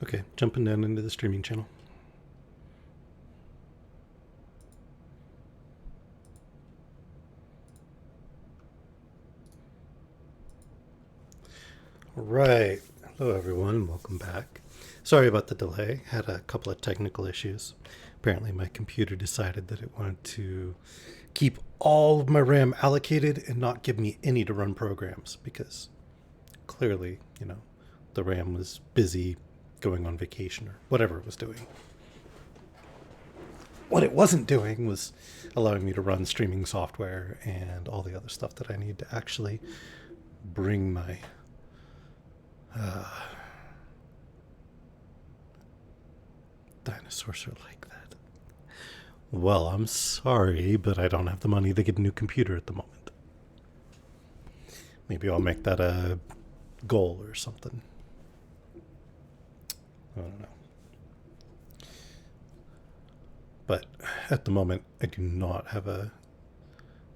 Okay, jumping down into the streaming channel. All right. Hello, everyone. Welcome back. Sorry about the delay. Had a couple of technical issues. Apparently, my computer decided that it wanted to keep all of my RAM allocated and not give me any to run programs because clearly, the RAM was busy going on vacation or whatever it was doing. What it wasn't doing was allowing me to run streaming software and all the other stuff that I need to actually bring my dinosaurs are like that. Well, I'm sorry, but I don't have the money to get a new computer at the moment. Maybe I'll make that a goal or something. I don't know. But at the moment, I do not have a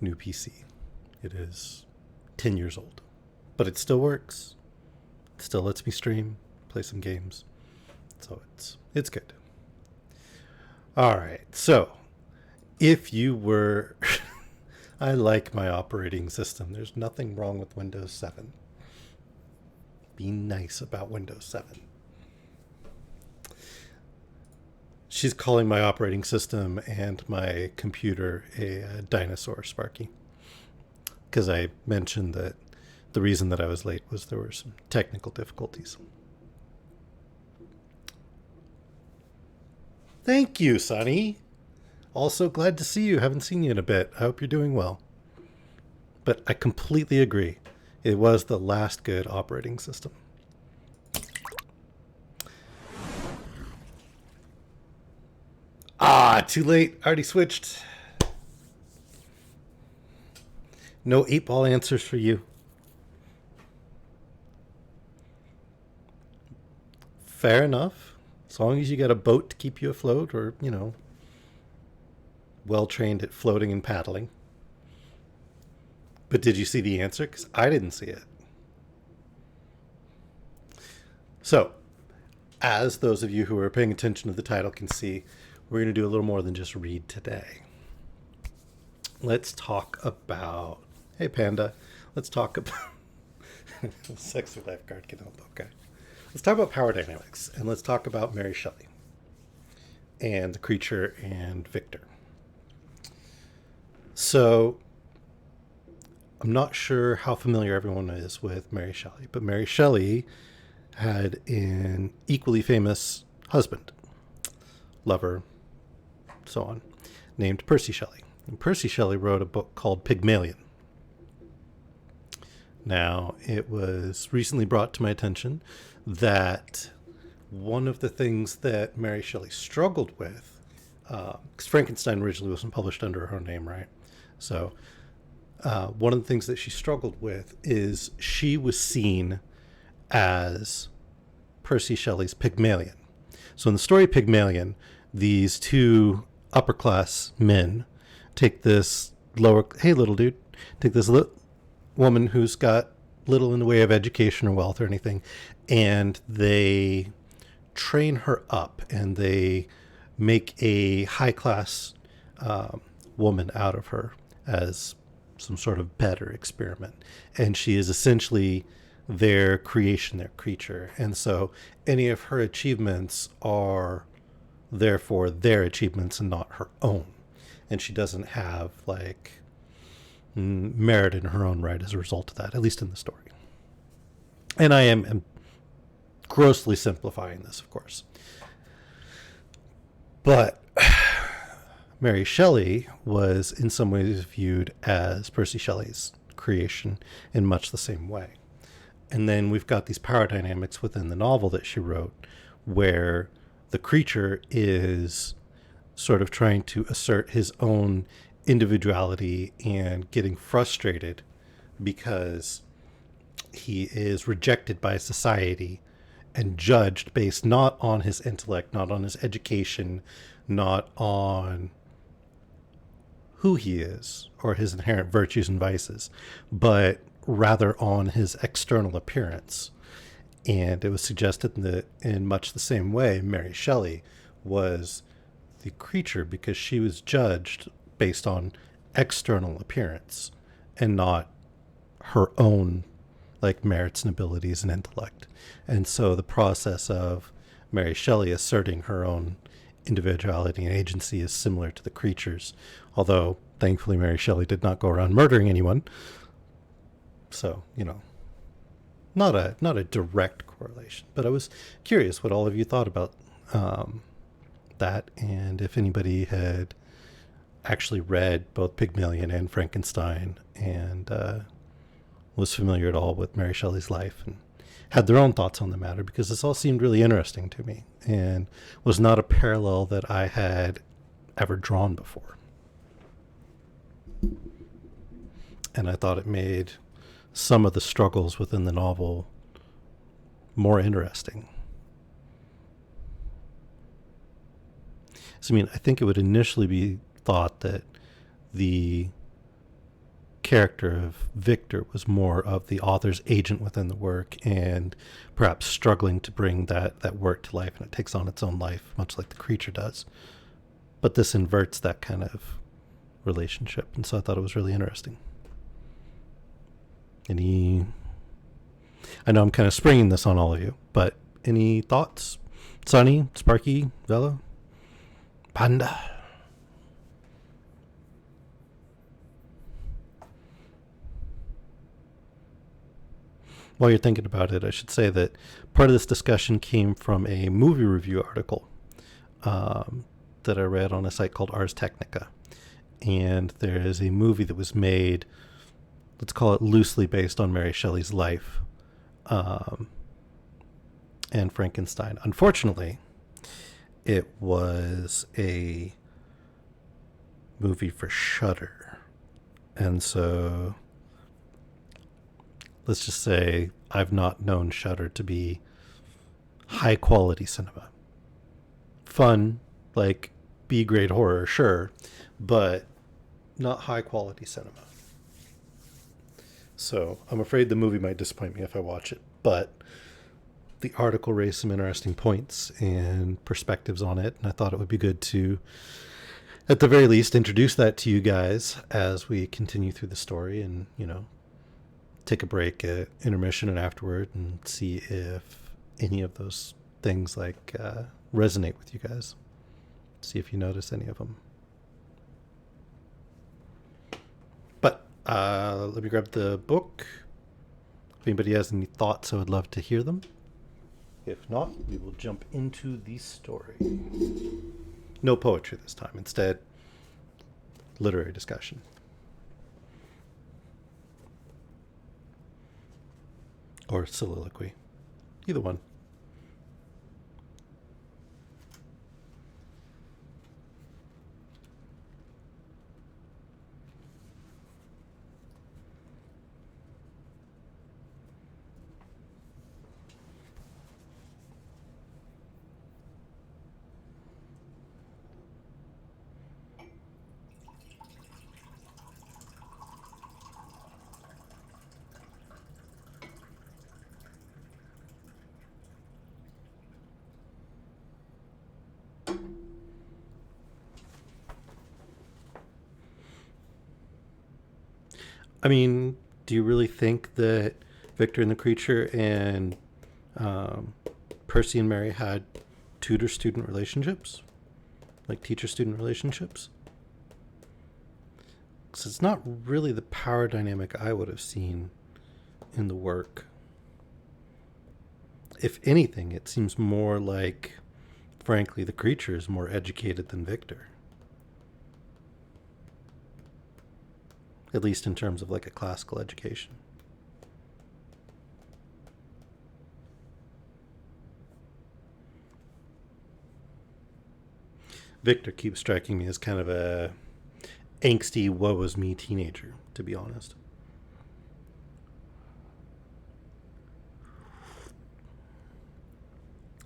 new PC. It is 10 years old. But it still works. It still lets me stream, play some games. So it's good. All right. So, if you were I like my operating system. There's nothing wrong with Windows 7. Be nice about Windows 7. She's calling my operating system and my computer a dinosaur, Sparky. Because I mentioned that the reason that I was late was there were some technical difficulties. Thank you, Sonny. Also glad to see you. Haven't seen you in a bit. I hope you're doing well. But I completely agree. It was the last good operating system. Ah, too late. Already switched. No 8-ball answers for you. Fair enough. As long as you got a boat to keep you afloat or, well trained at floating and paddling. But did you see the answer? Because I didn't see it. So, as those of you who are paying attention to the title can see, we're going to do a little more than just read today. Let's talk about... Hey, Panda. Let's talk about... Sexy lifeguard can help, okay. Let's talk about power dynamics, and let's talk about Mary Shelley and the creature and Victor. So, I'm not sure how familiar everyone is with Mary Shelley, but Mary Shelley had an equally famous husband, lover, so on, named Percy Shelley. And Percy Shelley wrote a book called Pygmalion. Now, it was recently brought to my attention that one of the things that Mary Shelley struggled with, because Frankenstein originally wasn't published under her own name, right? So one of the things that she struggled with is she was seen as Percy Shelley's Pygmalion. So in the story Pygmalion, these two upper class men take this hey little dude, take this woman who's got little in the way of education or wealth or anything, and they train her up and they make a high class woman out of her as some sort of better experiment. And she is essentially their creation, their creature. And so any of her achievements are therefore their achievements and not her own. And she doesn't have merit in her own right as a result of that, at least in the story. And I am grossly simplifying this, of course. But Mary Shelley was in some ways viewed as Percy Shelley's creation in much the same way. And then we've got these power dynamics within the novel that she wrote where the creature is sort of trying to assert his own individuality and getting frustrated because he is rejected by society and judged based not on his intellect, not on his education, not on who he is or his inherent virtues and vices, but rather on his external appearance. And it was suggested that in much the same way, Mary Shelley was the creature because she was judged based on external appearance and not her own like merits and abilities and intellect. And so the process of Mary Shelley asserting her own individuality and agency is similar to the creatures, although thankfully Mary Shelley did not go around murdering anyone. So, not a direct correlation, but I was curious what all of you thought about that, and if anybody had actually read both Pygmalion and Frankenstein and was familiar at all with Mary Shelley's life and had their own thoughts on the matter, because this all seemed really interesting to me and was not a parallel that I had ever drawn before. And I thought it made some of the struggles within the novel more interesting. So, I think it would initially be thought that the character of Victor was more of the author's agent within the work and perhaps struggling to bring that work to life, and it takes on its own life, much like the creature does. But this inverts that kind of relationship, and so I thought it was really interesting. I know I'm kind of springing this on all of you, but any thoughts? Sunny, Sparky, Vela, Panda? While you're thinking about it, I should say that part of this discussion came from a movie review article that I read on a site called Ars Technica. And there is a movie that was made, let's call it loosely based on Mary Shelley's life and Frankenstein. Unfortunately, it was a movie for Shudder. And so let's just say I've not known Shudder to be high quality cinema. Fun, like B-grade horror, sure, but not high quality cinema. So I'm afraid the movie might disappoint me if I watch it, but the article raised some interesting points and perspectives on it, and I thought it would be good to, at the very least, introduce that to you guys as we continue through the story and, take a break at intermission and afterward and see if any of those things resonate with you guys. See if you notice any of them. But let me grab the book. If anybody has any thoughts, I would love to hear them. If not, we will jump into the story. No poetry this time. Instead, literary discussion. Or soliloquy. Either one. Do you really think that Victor and the creature and Percy and Mary had tutor-student relationships? Like teacher-student relationships? Because it's not really the power dynamic I would have seen in the work. If anything, it seems more like, frankly, the creature is more educated than Victor. At least in terms of a classical education. Victor keeps striking me as kind of a angsty, woe is me teenager, to be honest.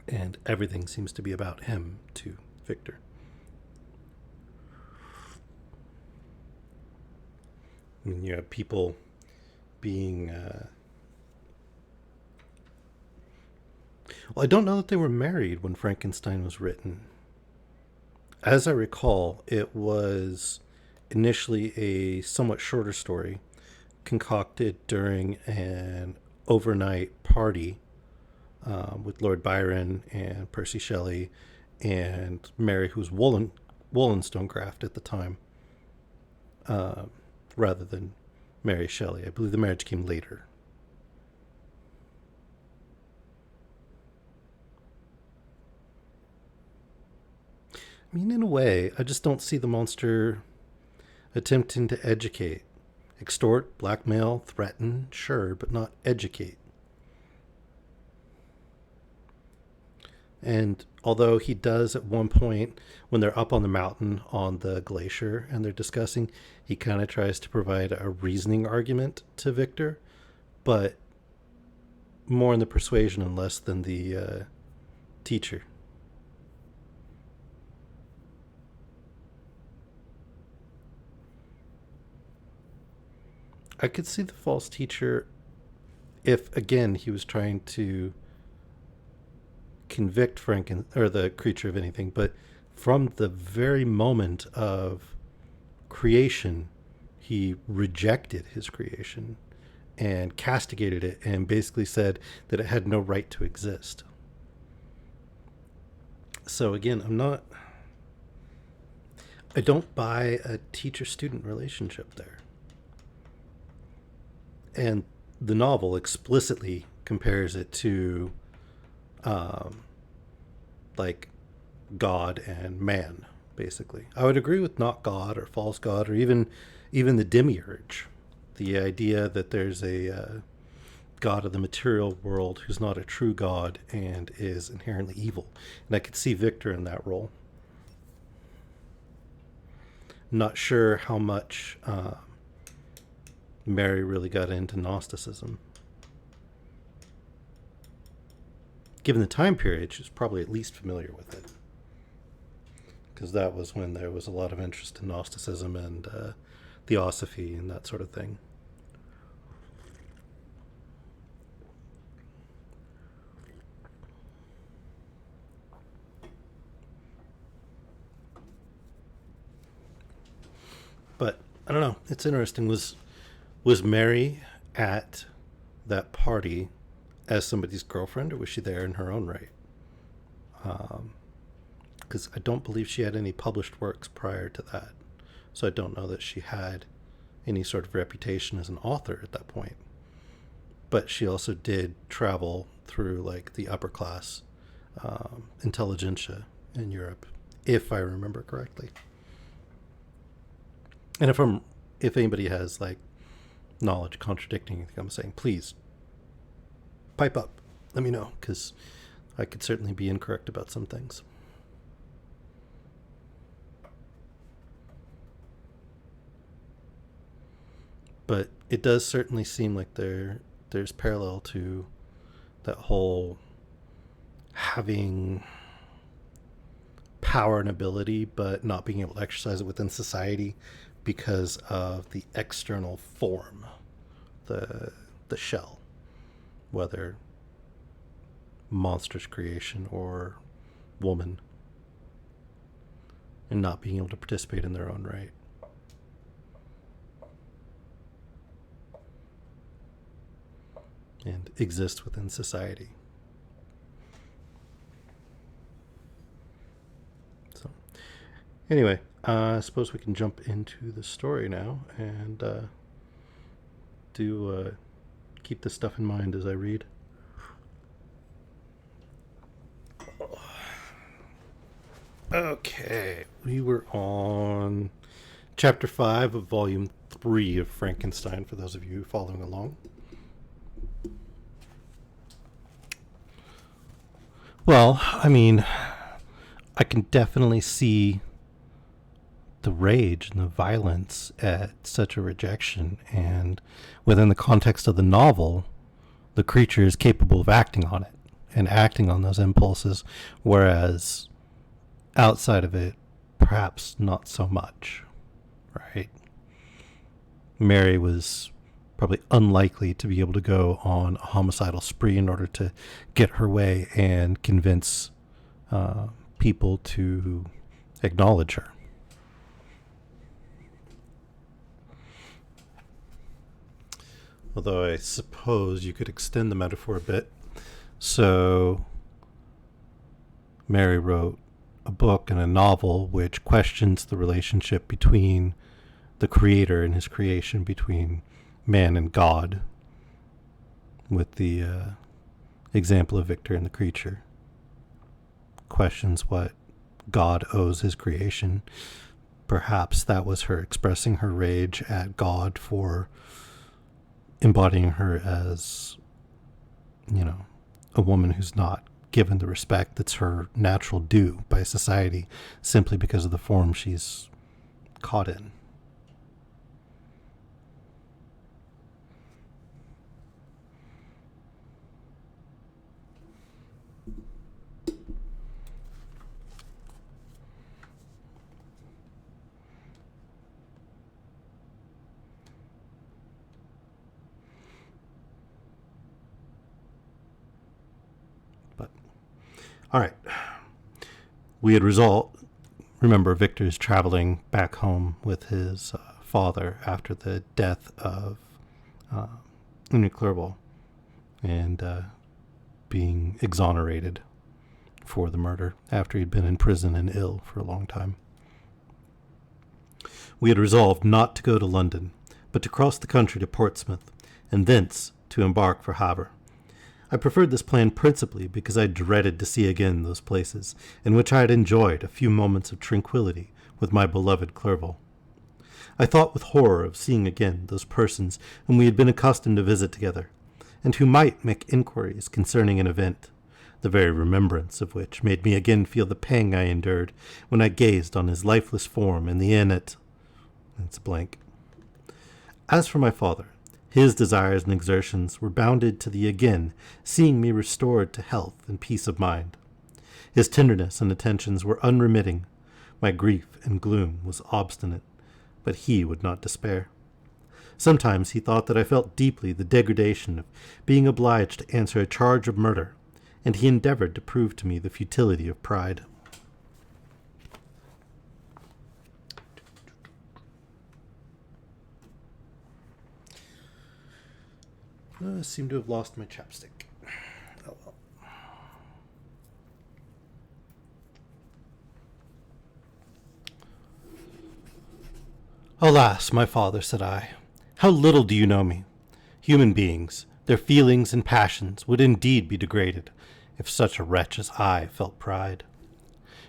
And everything seems to be about him to Victor. You have people being Well, I don't know that they were married when Frankenstein was written. As I recall, it was initially a somewhat shorter story concocted during an overnight party with Lord Byron and Percy Shelley and Mary, who was Wollstonecraft at the time, uh, rather than Mary Shelley. I believe the marriage came later. I mean, in a way, I just don't see the monster attempting to educate. Extort, blackmail, threaten, sure, but not educate. And although he does at one point, when they're up on the mountain on the glacier and they're discussing, he kind of tries to provide a reasoning argument to Victor, but more in the persuasion and less than the teacher. I could see the false teacher if, again, he was trying to convict or the creature of anything, but from the very moment of creation, he rejected his creation and castigated it and basically said that it had no right to exist. So again, I don't buy a teacher student relationship there. And the novel explicitly compares it to um, like God and man, basically. I would agree with not God or false God or even the demiurge. The idea that there's a God of the material world who's not a true God and is inherently evil. And I could see Victor in that role. Not sure how much Mary really got into Gnosticism. Given the time period, she's probably at least familiar with it. Because that was when there was a lot of interest in Gnosticism and Theosophy and that sort of thing. But I don't know. It's interesting. Was Mary at that party as somebody's girlfriend, or was she there in her own right? Because I don't believe she had any published works prior to that, so I don't know that she had any sort of reputation as an author at that point. But she also did travel through like the upper class intelligentsia in Europe, if I remember correctly. And if anybody has like knowledge contradicting anything I'm saying, please pipe up. Let me know, because I could certainly be incorrect about some things. But it does certainly seem like there's parallel to that whole having power and ability, but not being able to exercise it within society because of the external form, the shell, whether monstrous creation or woman, and not being able to participate in their own right. And exist within society. So, anyway, I suppose we can jump into the story now and keep this stuff in mind as I read. Okay, we were on chapter 5 of volume 3 of Frankenstein, for those of you following along. Well, I mean, I can definitely see the rage and the violence at such a rejection, and within the context of the novel, the creature is capable of acting on it and acting on those impulses, whereas outside of it, perhaps not so much, right? Mary was probably unlikely to be able to go on a homicidal spree in order to get her way and convince people to acknowledge her. Although I suppose you could extend the metaphor a bit. So Mary wrote a book and a novel which questions the relationship between the creator and his creation, between man and God, with the example of Victor and the creature. Questions what God owes his creation. Perhaps that was her expressing her rage at God for embodying her as, a woman who's not given the respect that's her natural due by society simply because of the form she's caught in. All right. We had remember, Victor's traveling back home with his father after the death of Henry Clerval and being exonerated for the murder after he'd been in prison and ill for a long time. We had resolved not to go to London, but to cross the country to Portsmouth, and thence to embark for Havre. I preferred this plan principally because I dreaded to see again those places in which I had enjoyed a few moments of tranquillity with my beloved Clerval. I thought with horror of seeing again those persons whom we had been accustomed to visit together, and who might make inquiries concerning an event, the very remembrance of which made me again feel the pang I endured when I gazed on his lifeless form in the inn at... It's blank. As for my father, his desires and exertions were bounded to the again seeing me restored to health and peace of mind. His tenderness and attentions were unremitting. My grief and gloom was obstinate, but he would not despair. Sometimes he thought that I felt deeply the degradation of being obliged to answer a charge of murder, and he endeavored to prove to me the futility of pride. I seem to have lost my chapstick. Oh well. Alas, my father, said I, how little do you know me. Human beings, their feelings and passions would indeed be degraded if such a wretch as I felt pride.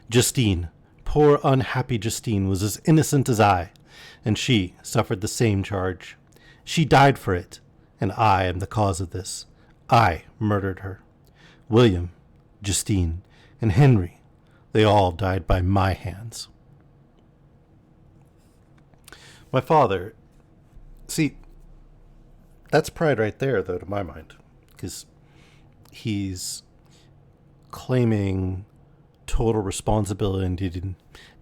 Justine, poor unhappy Justine, was as innocent as I, and she suffered the same charge. She died for it, and I am the cause of this. I murdered her. William, Justine, and Henry, they all died by my hands. My father, see, that's pride right there, though, to my mind, because he's claiming total responsibility and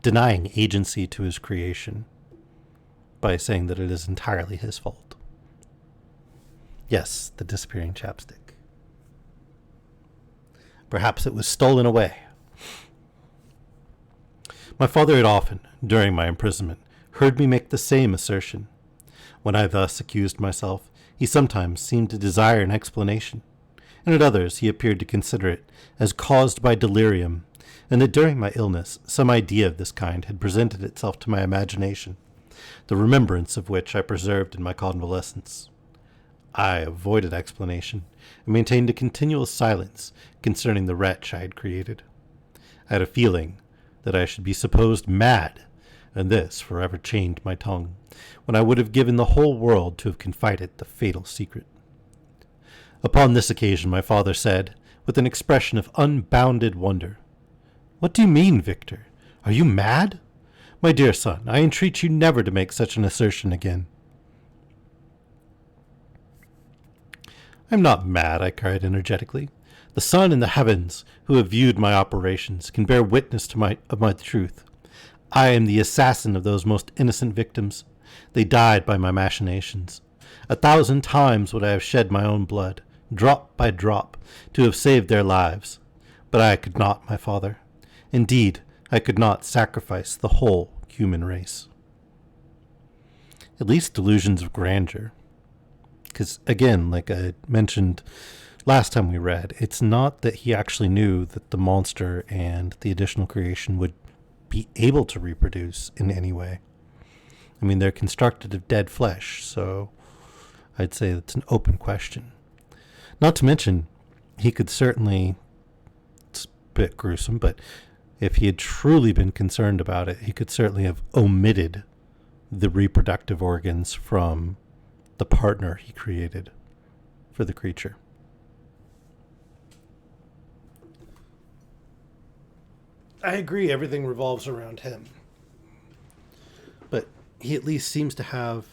denying agency to his creation by saying that it is entirely his fault. Yes, the disappearing chapstick. Perhaps it was stolen away. My father had often, during my imprisonment, heard me make the same assertion. When I thus accused myself, he sometimes seemed to desire an explanation, and at others he appeared to consider it as caused by delirium, and that during my illness some idea of this kind had presented itself to my imagination, the remembrance of which I preserved in my convalescence. I avoided explanation, and maintained a continual silence concerning the wretch I had created. I had a feeling that I should be supposed mad, and this forever chained my tongue, when I would have given the whole world to have confided the fatal secret. Upon this occasion my father said, with an expression of unbounded wonder, "What do you mean, Victor? Are you mad? My dear son, I entreat you never to make such an assertion again." "I am not mad," I cried energetically. "The sun and the heavens, who have viewed my operations, can bear witness to of my truth. I am the assassin of those most innocent victims. They died by my machinations. 1,000 times would I have shed my own blood, drop by drop, to have saved their lives. But I could not, my father. Indeed, I could not sacrifice the whole human race. At least delusions of grandeur. Because, again, like I mentioned last time we read, it's not that he actually knew that the monster and the additional creation would be able to reproduce in any way. I mean, they're constructed of dead flesh, so I'd say it's an open question. Not to mention, he could certainly, it's a bit gruesome, but if he had truly been concerned about it, he could certainly have omitted the reproductive organs from the partner he created for the creature. I agree, everything revolves around him. But he at least seems to have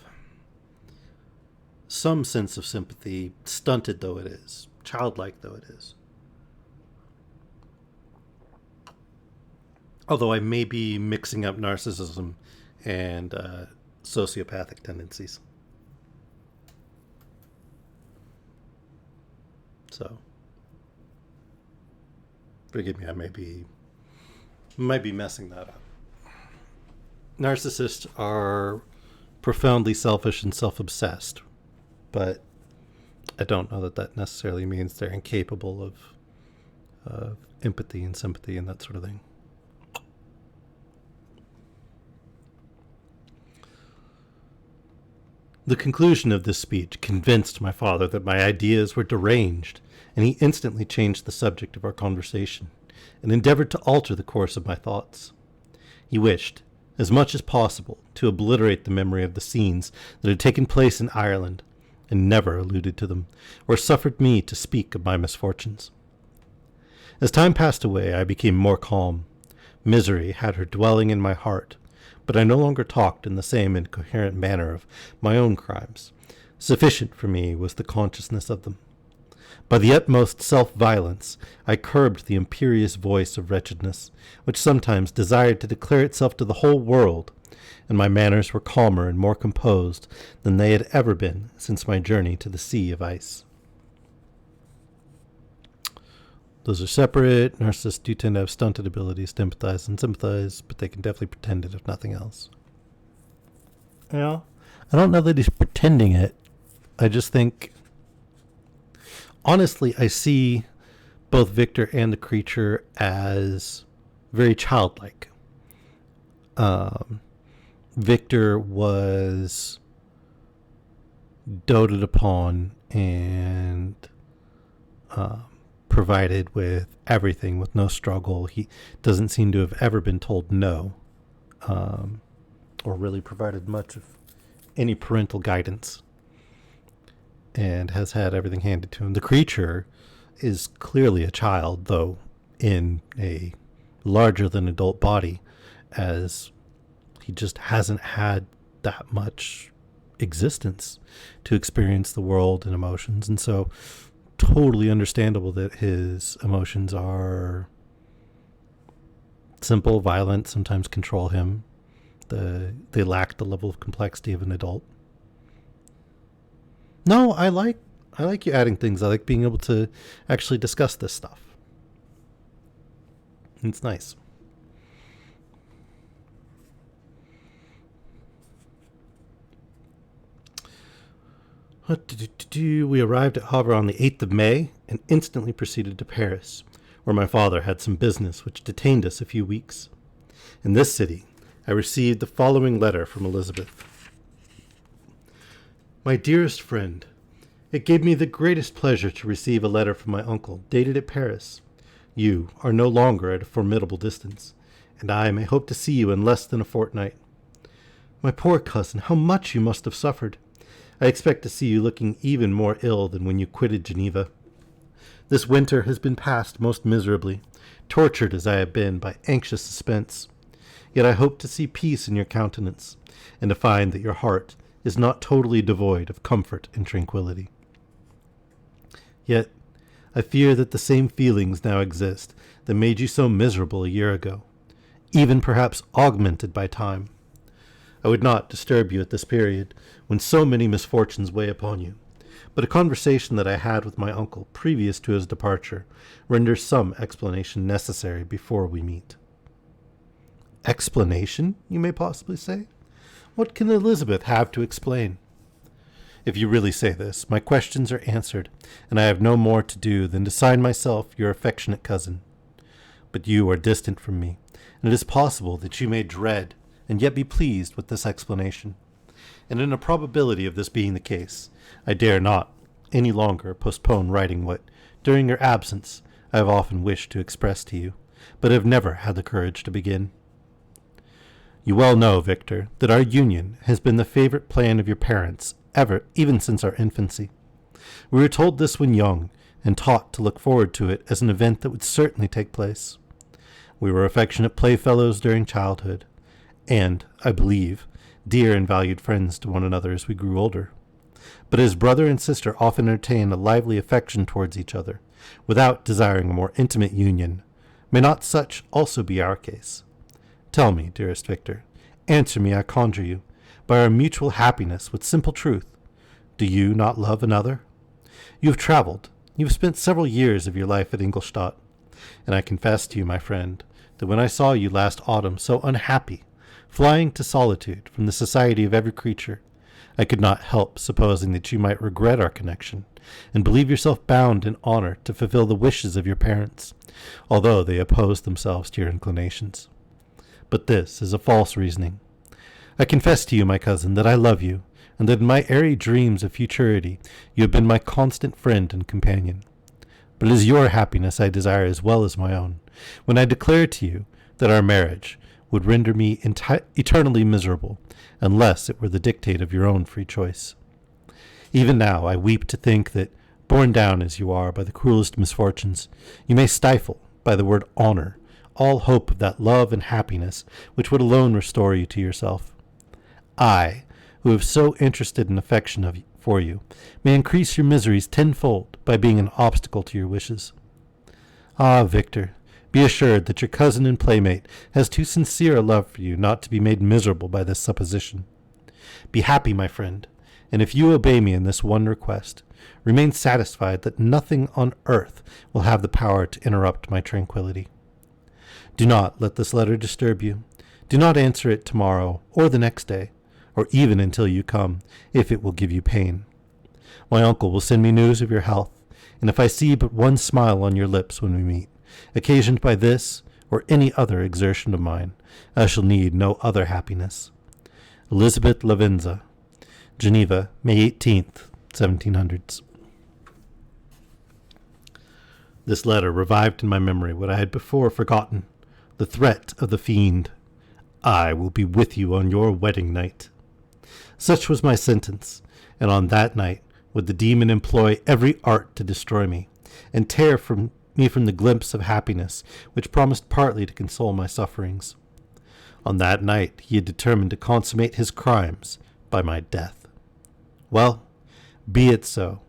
some sense of sympathy, stunted though it is, childlike though it is. Although I may be mixing up narcissism and sociopathic tendencies. So, forgive me, I might be messing that up. Narcissists are profoundly selfish and self-obsessed, but I don't know that that necessarily means they're incapable of empathy and sympathy and that sort of thing. The conclusion of this speech convinced my father that my ideas were deranged, and he instantly changed the subject of our conversation and endeavored to alter the course of my thoughts. He wished, as much as possible, to obliterate the memory of the scenes that had taken place in Ireland, and never alluded to them, or suffered me to speak of my misfortunes. As time passed away, I became more calm. Misery had her dwelling in my heart, but I no longer talked in the same incoherent manner of my own crimes. Sufficient for me was the consciousness of them. By the utmost self-violence, I curbed the imperious voice of wretchedness, which sometimes desired to declare itself to the whole world, and my manners were calmer and more composed than they had ever been since my journey to the sea of ice. Those are separate. Narcissists do tend to have stunted abilities to empathize and sympathize, but they can definitely pretend it if nothing else. Yeah. I don't know that he's pretending it. I just think, honestly, I see both Victor and the creature as very childlike. Victor was doted upon and provided with everything with no struggle. He doesn't seem to have ever been told no, or really provided much of any parental guidance, and has had everything handed to him. The creature is clearly a child, though in a larger than adult body, as he just hasn't had that much existence to experience the world and emotions, and so totally understandable that his emotions are simple, violent, sometimes control him. They lack the level of complexity of an adult. No, I like you adding things. I like being able to actually discuss this stuff. It's nice. We arrived at Havre on the 8th of May and instantly proceeded to Paris, where my father had some business which detained us a few weeks. In this city, I received the following letter from Elizabeth. My dearest friend, it gave me the greatest pleasure to receive a letter from my uncle, dated at Paris. You are no longer at a formidable distance, and I may hope to see you in less than a fortnight. My poor cousin, how much you must have suffered! I expect to see you looking even more ill than when you quitted Geneva. This winter has been passed most miserably, tortured as I have been by anxious suspense. Yet I hope to see peace in your countenance, and to find that your heart is not totally devoid of comfort and tranquillity. Yet I fear that the same feelings now exist that made you so miserable a year ago, even perhaps augmented by time. I would not disturb you at this period, when so many misfortunes weigh upon you. But a conversation that I had with my uncle previous to his departure renders some explanation necessary before we meet. Explanation, you may possibly say? What can Elizabeth have to explain? If you really say this, my questions are answered, and I have no more to do than to sign myself your affectionate cousin. But you are distant from me, and it is possible that you may dread and yet be pleased with this explanation. And in a probability of this being the case, I dare not any longer postpone writing what, during your absence, I have often wished to express to you, but have never had the courage to begin. You well know, Victor, that our union has been the favorite plan of your parents even since our infancy. We were told this when young, and taught to look forward to it as an event that would certainly take place. We were affectionate playfellows during childhood, and, I believe, dear and valued friends to one another as we grew older. But as brother and sister often entertain a lively affection towards each other, without desiring a more intimate union, may not such also be our case? Tell me, dearest Victor, answer me, I conjure you, by our mutual happiness with simple truth, do you not love another? You have traveled, you have spent several years of your life at Ingolstadt, and I confess to you, my friend, that when I saw you last autumn so unhappy, flying to solitude from the society of every creature, I could not help supposing that you might regret our connection, and believe yourself bound in honor to fulfill the wishes of your parents, although they opposed themselves to your inclinations. But this is a false reasoning. I confess to you, my cousin, that I love you, and that in my airy dreams of futurity you have been my constant friend and companion. But it is your happiness I desire as well as my own, when I declare to you that our marriage would render me eternally miserable, unless it were the dictate of your own free choice. Even now I weep to think that, borne down as you are by the cruelest misfortunes, you may stifle, by the word honor, all hope of that love and happiness which would alone restore you to yourself. I, who have so interested an affection for you, may increase your miseries tenfold by being an obstacle to your wishes. Ah, Victor, be assured that your cousin and playmate has too sincere a love for you not to be made miserable by this supposition. Be happy, my friend, and if you obey me in this one request, remain satisfied that nothing on earth will have the power to interrupt my tranquillity. Do not let this letter disturb you. Do not answer it tomorrow or the next day, or even until you come, if it will give you pain. My uncle will send me news of your health, and if I see but one smile on your lips when we meet, occasioned by this or any other exertion of mine, I shall need no other happiness. Elizabeth Lavenza, Geneva, May 18th, 1700s. This letter revived in my memory what I had before forgotten, the threat of the fiend. I will be with you on your wedding night. Such was my sentence, and on that night would the demon employ every art to destroy me, and tear from the glimpse of happiness which promised partly to console my sufferings. On that night he had determined to consummate his crimes by my death. Well, be it so.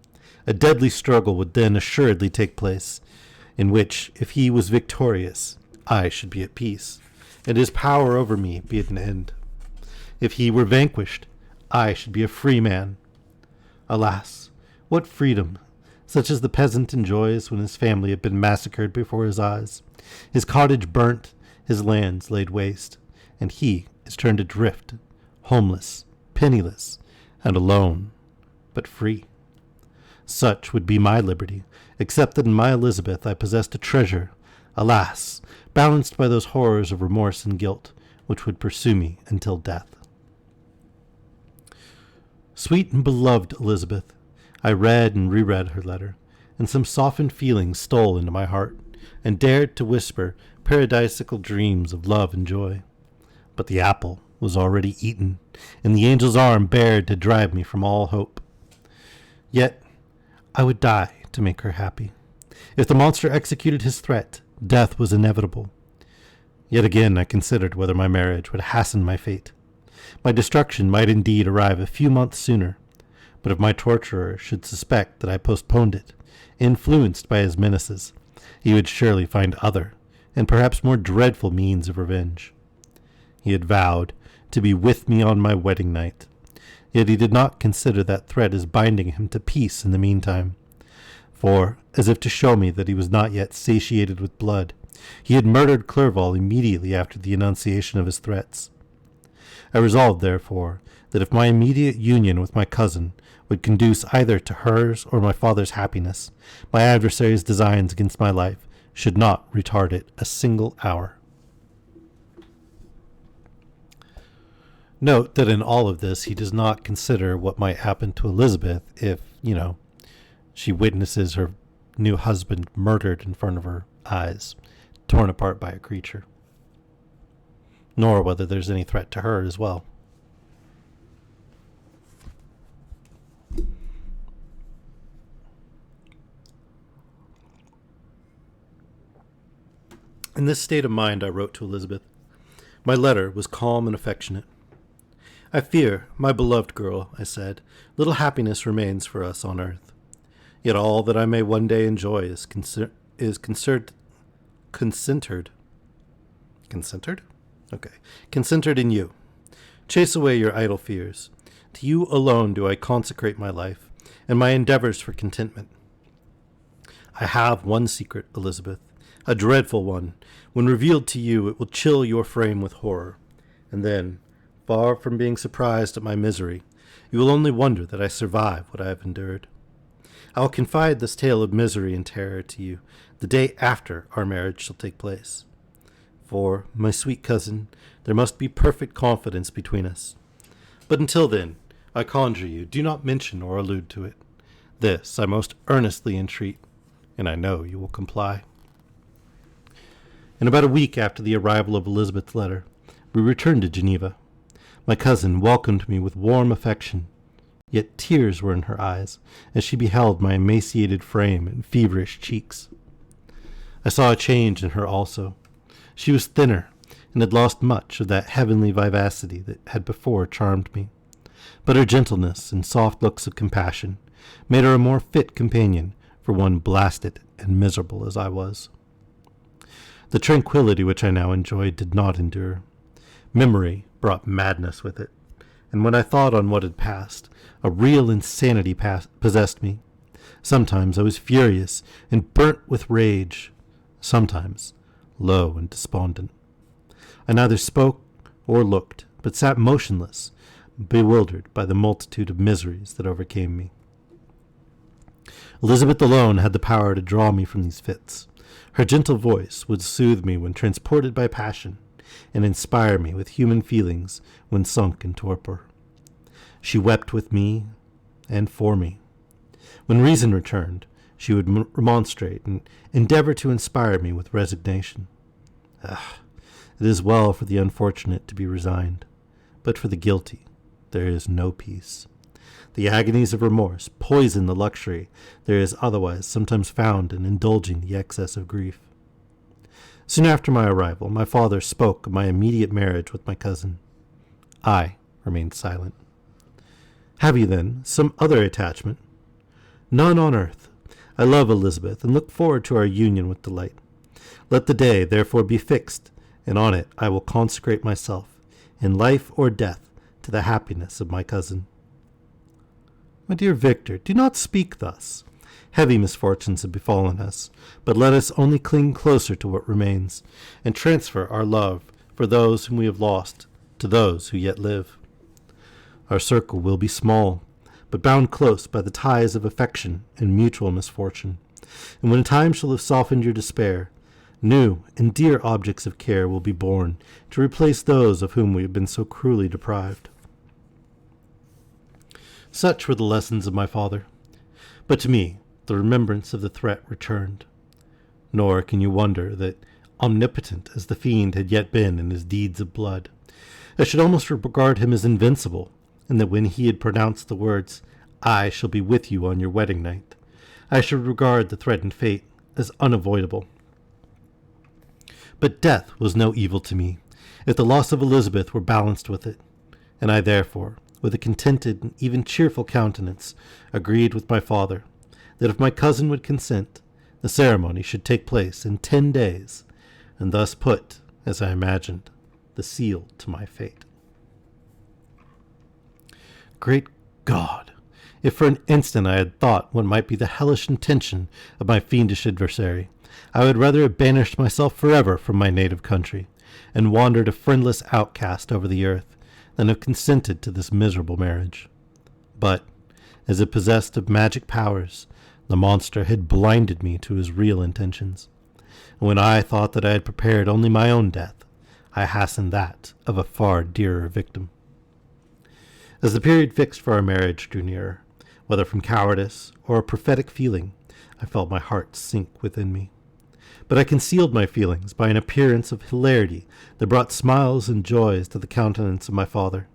A deadly struggle would then assuredly take place, in which, if he was victorious, I should be at peace, and his power over me be at an end. If he were vanquished, I should be a free man. Alas, what freedom, such as the peasant enjoys when his family have been massacred before his eyes, his cottage burnt, his lands laid waste, and he is turned adrift, homeless, penniless, and alone, but free. Such would be my liberty, except that in my Elizabeth I possessed a treasure, alas, balanced by those horrors of remorse and guilt, which would pursue me until death. Sweet and beloved Elizabeth, I read and reread her letter, and some softened feelings stole into my heart, and dared to whisper paradisical dreams of love and joy. But the apple was already eaten, and the angel's arm bared to drive me from all hope. Yet I would die to make her happy. If the monster executed his threat, death was inevitable. Yet again I considered whether my marriage would hasten my fate. My destruction might indeed arrive a few months sooner, but if my torturer should suspect that I postponed it, influenced by his menaces, he would surely find other, and perhaps more dreadful means of revenge. He had vowed, to be with me on my wedding night. Yet he did not consider that threat as binding him to peace in the meantime. For, as if to show me that he was not yet satiated with blood, he had murdered Clerval immediately after the enunciation of his threats. I resolved, therefore, that if my immediate union with my cousin would conduce either to hers or my father's happiness, my adversary's designs against my life should not retard it a single hour. Note that in all of this he does not consider what might happen to Elizabeth if, she witnesses her new husband murdered in front of her eyes, torn apart by a creature. Nor whether there's any threat to her as well. In this state of mind I wrote to Elizabeth. My letter was calm and affectionate. I fear, my beloved girl, I said, little happiness remains for us on earth. Yet all that I may one day enjoy is concentered in you. Chase away your idle fears. To you alone do I consecrate my life, and my endeavors for contentment. I have one secret, Elizabeth, a dreadful one. When revealed to you, it will chill your frame with horror. And then, far from being surprised at my misery, you will only wonder that I survive what I have endured. I will confide this tale of misery and terror to you the day after our marriage shall take place. For, my sweet cousin, there must be perfect confidence between us. But until then, I conjure you, do not mention or allude to it. This I most earnestly entreat, and I know you will comply. In about a week after the arrival of Elizabeth's letter, we returned to Geneva. My cousin welcomed me with warm affection, yet tears were in her eyes as she beheld my emaciated frame and feverish cheeks. I saw a change in her also. She was thinner and had lost much of that heavenly vivacity that had before charmed me. But her gentleness and soft looks of compassion made her a more fit companion for one blasted and miserable as I was. The tranquillity which I now enjoyed did not endure. Memory brought madness with it, and when I thought on what had passed, a real insanity possessed me. Sometimes I was furious and burnt with rage, sometimes low and despondent. I neither spoke or looked, but sat motionless, bewildered by the multitude of miseries that overcame me. Elizabeth alone had the power to draw me from these fits. Her gentle voice would soothe me when transported by passion, and inspire me with human feelings when sunk in torpor. She wept with me and for me. When reason returned, she would remonstrate and endeavor to inspire me with resignation. It is well for the unfortunate to be resigned, but for the guilty there is no peace. The agonies of remorse poison the luxury there is otherwise sometimes found in indulging the excess of grief. Soon after my arrival, my father spoke of my immediate marriage with my cousin. I remained silent. Have you, then, some other attachment? None on earth. I love Elizabeth, and look forward to our union with delight. Let the day, therefore, be fixed, and on it I will consecrate myself, in life or death, to the happiness of my cousin. My dear Victor, do not speak thus. Heavy misfortunes have befallen us, but let us only cling closer to what remains, and transfer our love for those whom we have lost to those who yet live. Our circle will be small, but bound close by the ties of affection and mutual misfortune, and when time shall have softened your despair, new and dear objects of care will be born to replace those of whom we have been so cruelly deprived. Such were the lessons of my father, but to me the remembrance of the threat returned. Nor can you wonder that, omnipotent as the fiend had yet been in his deeds of blood, I should almost regard him as invincible, and that when he had pronounced the words, "I shall be with you on your wedding night," I should regard the threatened fate as unavoidable. But death was no evil to me, if the loss of Elizabeth were balanced with it, and I therefore, with a contented and even cheerful countenance, agreed with my father, that if my cousin would consent, the ceremony should take place in 10 days, and thus put, as I imagined, the seal to my fate. Great God! If for an instant I had thought what might be the hellish intention of my fiendish adversary, I would rather have banished myself forever from my native country, and wandered a friendless outcast over the earth, than have consented to this miserable marriage. But, as if possessed of magic powers, the monster had blinded me to his real intentions. And when I thought that I had prepared only my own death, I hastened that of a far dearer victim. As the period fixed for our marriage drew nearer, whether from cowardice or a prophetic feeling, I felt my heart sink within me. But I concealed my feelings by an appearance of hilarity that brought smiles and joys to the countenance of my father,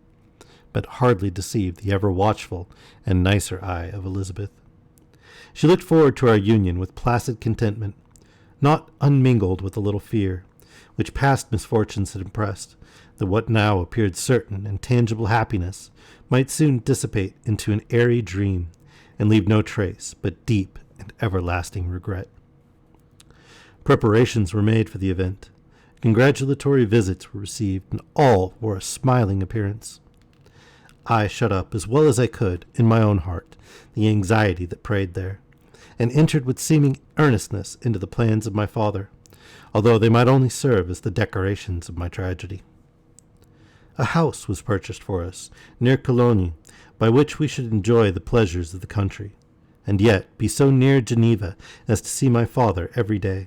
but hardly deceived the ever-watchful and nicer eye of Elizabeth. She looked forward to our union with placid contentment, not unmingled with a little fear, which past misfortunes had impressed, that what now appeared certain and tangible happiness might soon dissipate into an airy dream, and leave no trace but deep and everlasting regret. Preparations were made for the event. Congratulatory visits were received, and all wore a smiling appearance. I shut up as well as I could in my own heart the anxiety that preyed there, and entered with seeming earnestness into the plans of my father, although they might only serve as the decorations of my tragedy. A house was purchased for us near Cologne, by which we should enjoy the pleasures of the country, and yet be so near Geneva as to see my father every day,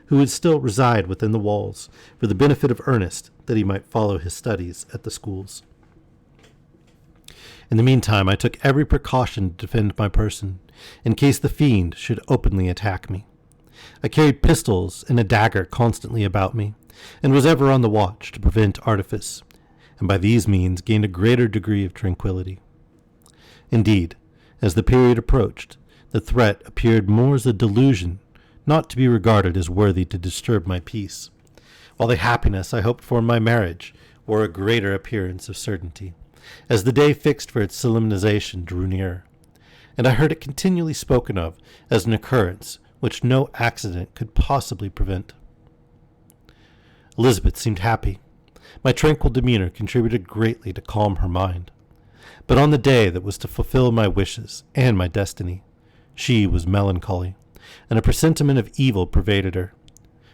who would still reside within the walls, for the benefit of Ernest, that he might follow his studies at the schools. In the meantime, I took every precaution to defend my person, in case the fiend should openly attack me. I carried pistols and a dagger constantly about me, and was ever on the watch to prevent artifice, and by these means gained a greater degree of tranquillity. Indeed, as the period approached, the threat appeared more as a delusion, not to be regarded as worthy to disturb my peace, while the happiness I hoped for in my marriage wore a greater appearance of certainty, as the day fixed for its solemnization drew nearer, and I heard it continually spoken of as an occurrence which no accident could possibly prevent. Elizabeth seemed happy. My tranquil demeanor contributed greatly to calm her mind. But on the day that was to fulfill my wishes and my destiny, she was melancholy, and a presentiment of evil pervaded her,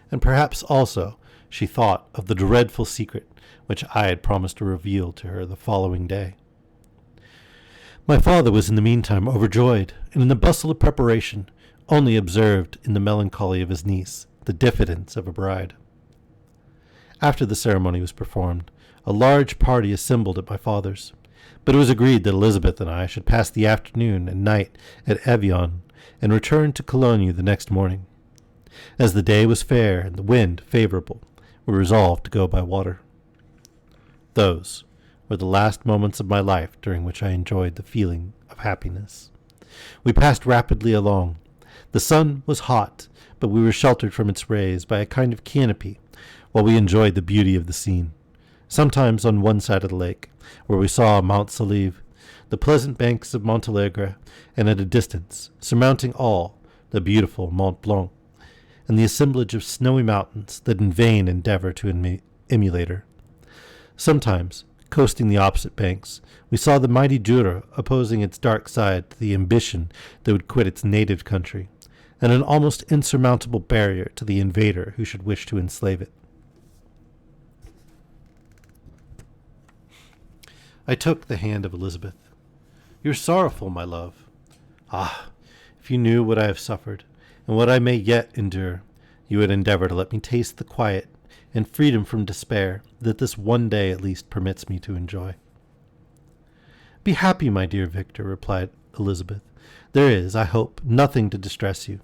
and perhaps also she thought of the dreadful secret which I had promised to reveal to her the following day. My father was in the meantime overjoyed, and in the bustle of preparation only observed in the melancholy of his niece the diffidence of a bride. After the ceremony was performed, a large party assembled at my father's, but it was agreed that Elizabeth and I should pass the afternoon and night at Evian, and return to Cologne the next morning. As the day was fair and the wind favorable, we resolved to go by water. Those were the last moments of my life during which I enjoyed the feeling of happiness. We passed rapidly along. The sun was hot, but we were sheltered from its rays by a kind of canopy, while we enjoyed the beauty of the scene. Sometimes on one side of the lake, where we saw Mount Saleve, the pleasant banks of Montalegre, and at a distance, surmounting all, the beautiful Mont Blanc, and the assemblage of snowy mountains that in vain endeavor to emulate her. Sometimes, coasting the opposite banks, we saw the mighty Jura opposing its dark side to the ambition that would quit its native country, and an almost insurmountable barrier to the invader who should wish to enslave it. I took the hand of Elizabeth. "You are sorrowful, my love. Ah, if you knew what I have suffered, and what I may yet endure, you would endeavor to let me taste the quiet and freedom from despair that this one day at least permits me to enjoy." "Be happy, my dear Victor," replied Elizabeth. "There is, I hope, nothing to distress you,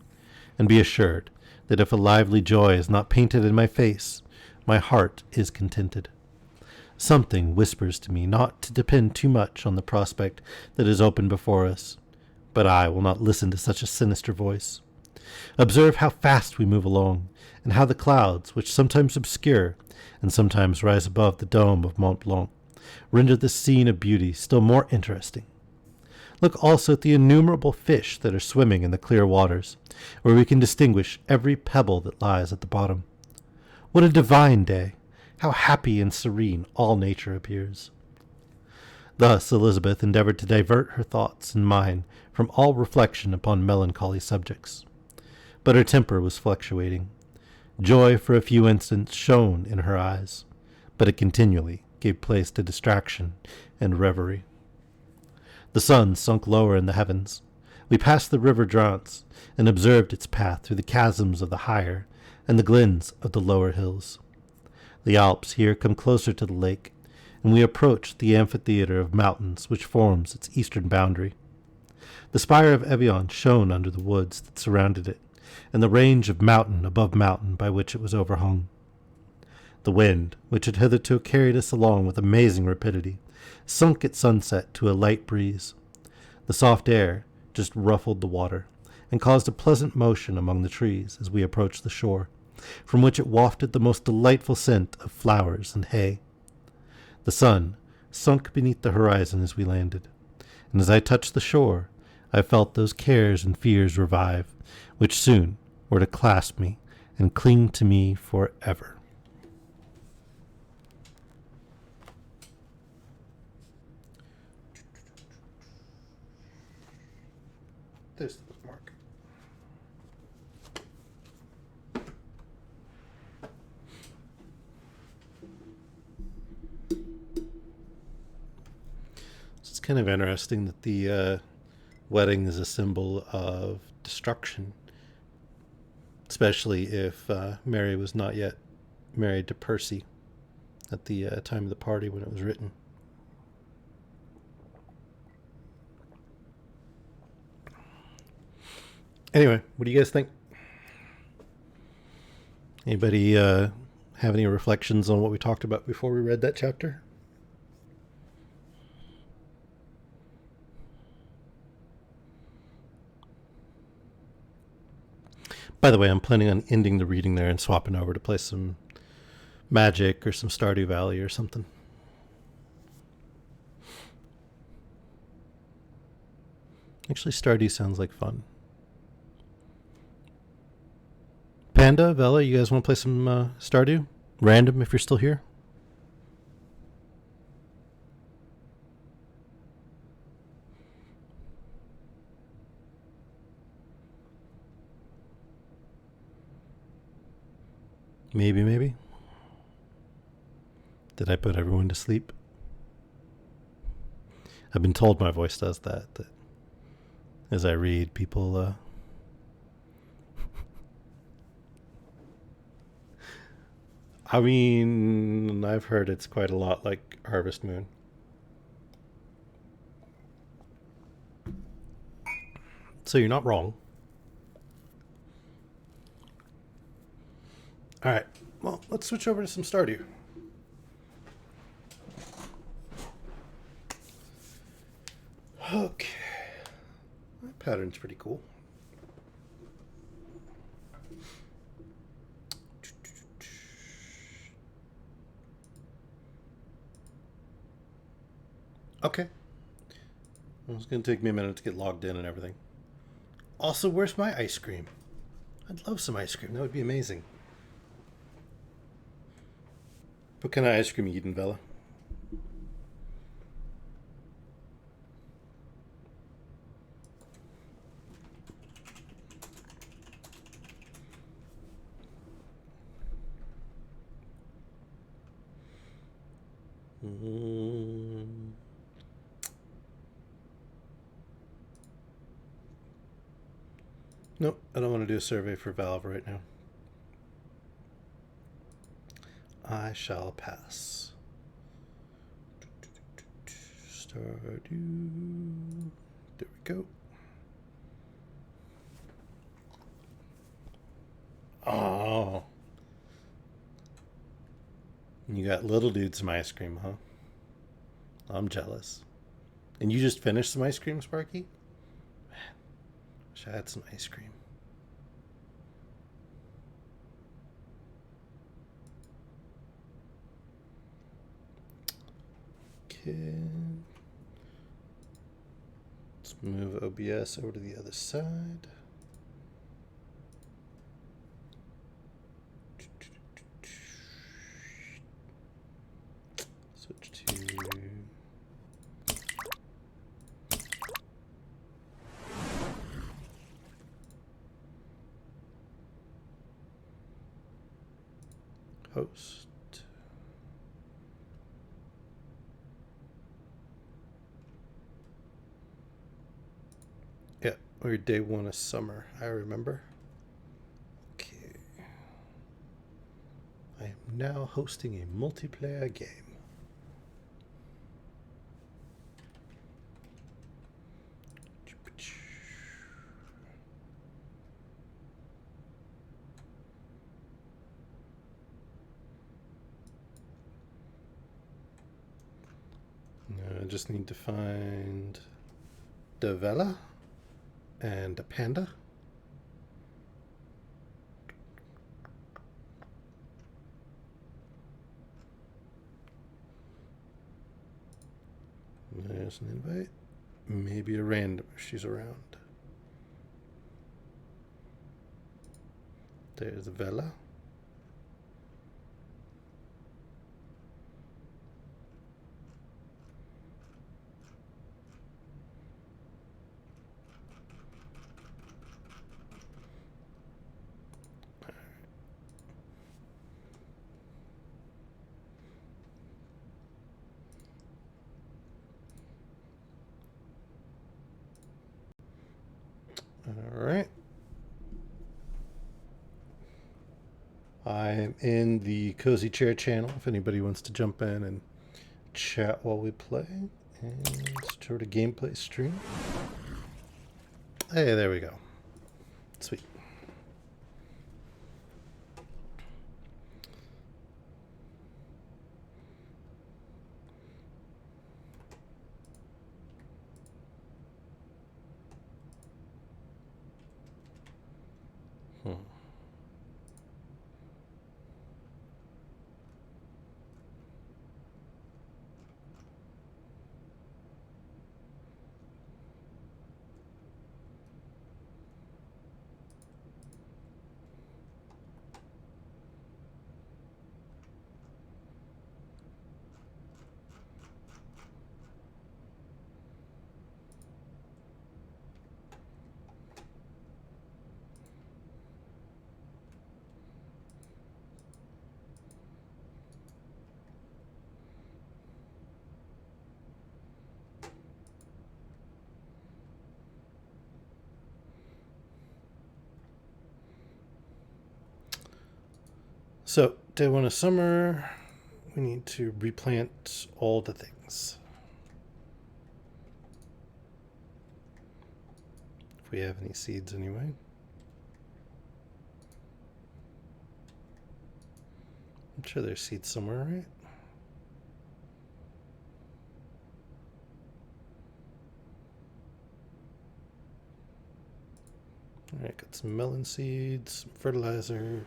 and be assured that if a lively joy is not painted in my face, my heart is contented. Something whispers to me not to depend too much on the prospect that is open before us, but I will not listen to such a sinister voice. Observe how fast we move along, and how the clouds, which sometimes obscure and sometimes rise above the dome of Mont Blanc, render this scene of beauty still more interesting. Look also at the innumerable fish that are swimming in the clear waters, where we can distinguish every pebble that lies at the bottom. What a divine day! How happy and serene all nature appears! Thus Elizabeth endeavored to divert her thoughts and mine from all reflection upon melancholy subjects. But her temper was fluctuating. Joy for a few instants shone in her eyes, but it continually gave place to distraction and reverie. The sun sunk lower in the heavens. We passed the river Drance and observed its path through the chasms of the higher and the glens of the lower hills. The Alps here come closer to the lake, and we approached the amphitheater of mountains which forms its eastern boundary. The spire of Evian shone under the woods that surrounded it, and the range of mountain above mountain by which it was overhung. The wind, which had hitherto carried us along with amazing rapidity, sunk at sunset to a light breeze. The soft air just ruffled the water, and caused a pleasant motion among the trees as we approached the shore, from which it wafted the most delightful scent of flowers and hay. The sun sunk beneath the horizon as we landed, and as I touched the shore, I felt those cares and fears revive, which soon were to clasp me and cling to me forever. There's the bookmark. It's kind of interesting that the wedding is a symbol of destruction, especially if Mary was not yet married to Percy at the time of the party when it was written. Anyway, what do you guys think? Anybody have any reflections on what we talked about before we read that chapter? By the way, I'm planning on ending the reading there and swapping over to play some Magic or some Stardew Valley or something. Actually, Stardew sounds like fun. Panda, Vela, you guys want to play some Stardew? Random, if you're still here. Maybe. Did I put everyone to sleep? I've been told my voice does that as I read, people I mean, I've heard it's quite a lot like Harvest Moon. So you're not wrong. Alright, well, let's switch over to some Stardew. Okay. That pattern's pretty cool. Okay. Well, it's going to take me a minute to get logged in and everything. Also, where's my ice cream? I'd love some ice cream. That would be amazing. What kind of ice cream are you eating, Bella? Nope, I don't want to do a survey for Valve right now. I shall pass. Stardew. There we go. Oh. You got little dude some ice cream, huh? I'm jealous. And you just finished some ice cream, Sparky? Man, wish I had some ice cream. Okay. Let's move OBS over to the other side. Switch to host. Yeah, we're day 1 of summer, I remember. Okay. I am now hosting a multiplayer game. Now I just need to find Devella and a panda. There's an invite. Maybe a random if she's around. There's Vela. All right. I'm in the Cozy Chair channel if anybody wants to jump in and chat while we play. And start a gameplay stream. Hey, there we go. Sweet. So, day 1 of summer, we need to replant all the things. If we have any seeds anyway. I'm sure there's seeds somewhere, right? Alright, got some melon seeds, some fertilizer.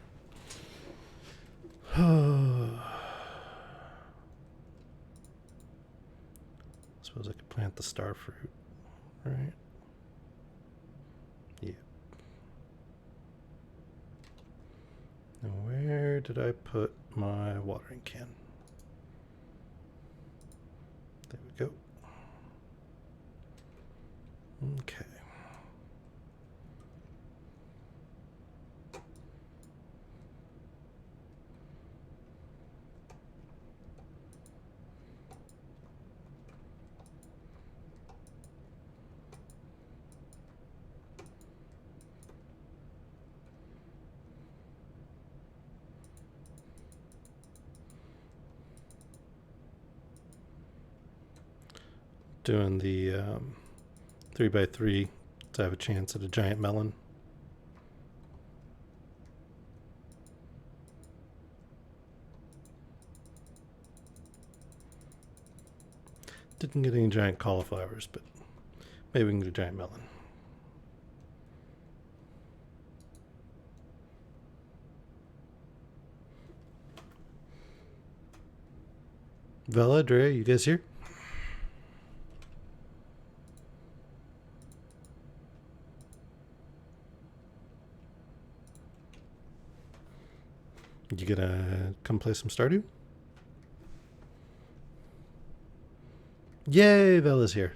Suppose I could plant the star fruit, right? Yeah. Now where did I put my watering can? There we go. Okay. Doing the 3x3 to have a chance at a giant melon. Didn't get any giant cauliflowers, but maybe we can get a giant melon. Vela, Drea, you guys here? You gonna come play some Stardew? Yay, Vela's here.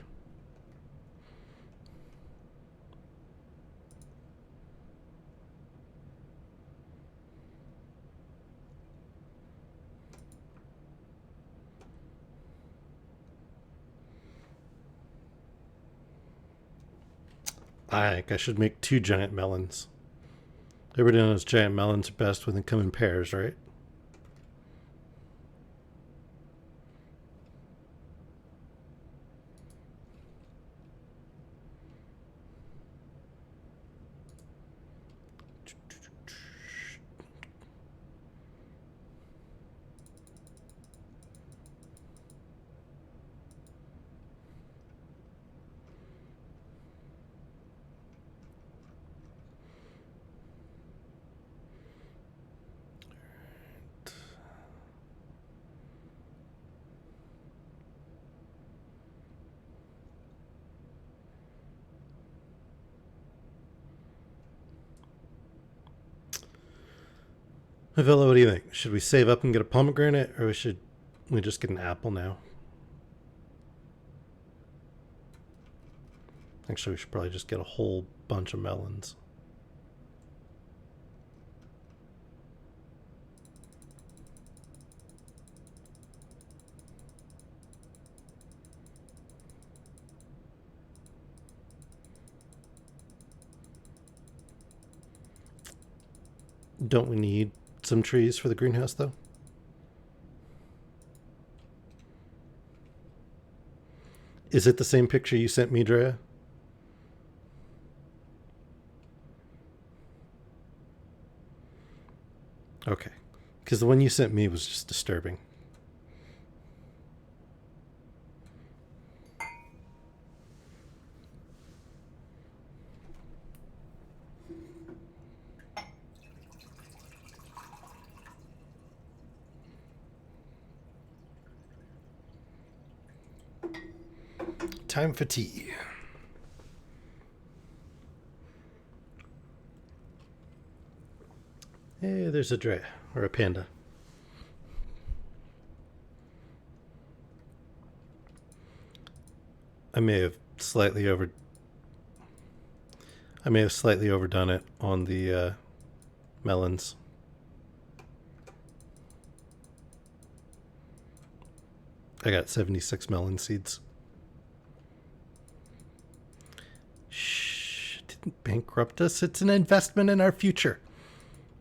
I think I should make 2 giant melons. Everybody knows giant melons are best when they come in pairs, right? Villa, what do you think? Should we save up and get a pomegranate, or should we just get an apple now? Actually, we should probably just get a whole bunch of melons. Don't we need some trees for the greenhouse, though? Is it the same picture you sent me, Drea? Okay. Because the one you sent me was just disturbing. Time for tea. Hey, there's a Drea, or a panda. I may have slightly overdone it on the melons. I got 76 melon seeds. Shh, it didn't bankrupt us. It's an investment in our future.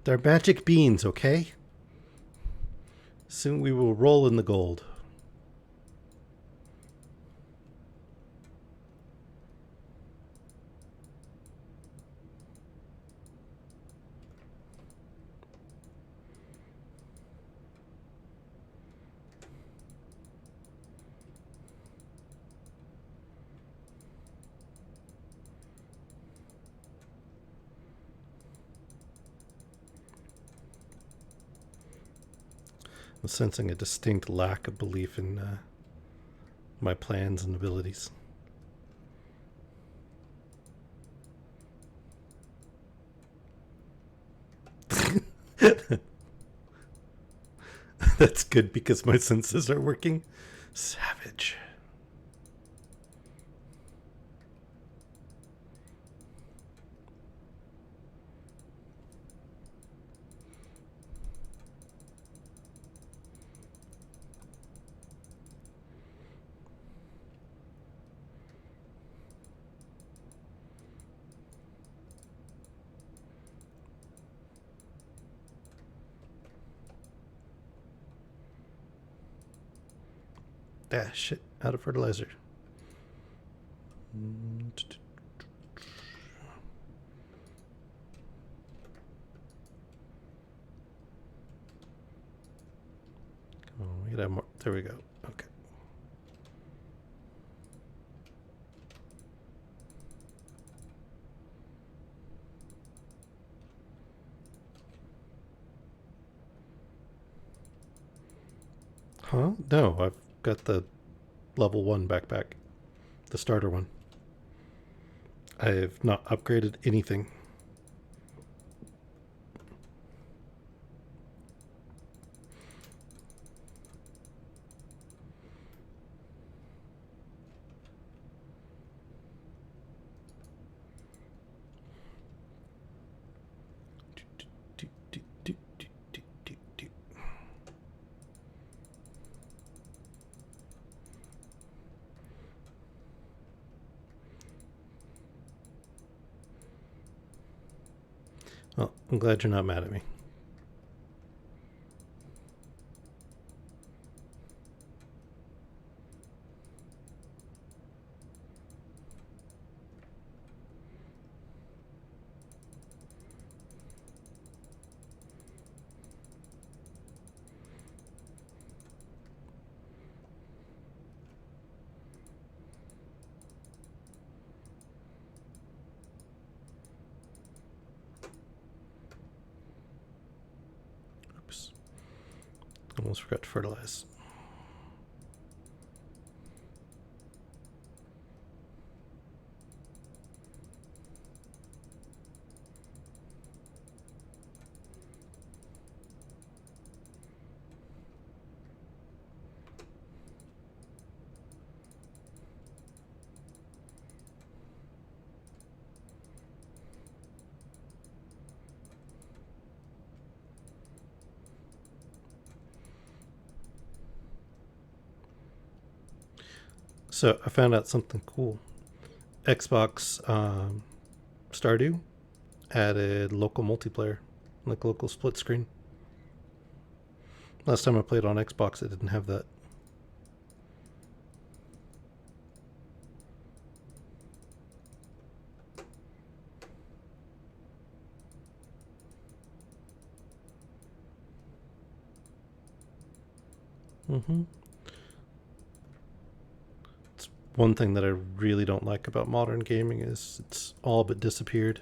They're magic beans, okay? Soon we will roll in the gold. I'm sensing a distinct lack of belief in my plans and abilities. That's good because my senses are working. Savage. Ah, shit. Out of fertilizer. Come on, we gotta have more. There we go. Okay. Huh? No, I've got the level 1 backpack. The starter one. I have not upgraded anything. Well, I'm glad you're not mad at me. Oops. Almost forgot to fertilize. So I found out something cool. Xbox Stardew added local multiplayer, like local split screen. Last time I played on Xbox, it didn't have that. Mm-hmm. It's one thing that I really don't like about modern gaming is it's all but disappeared.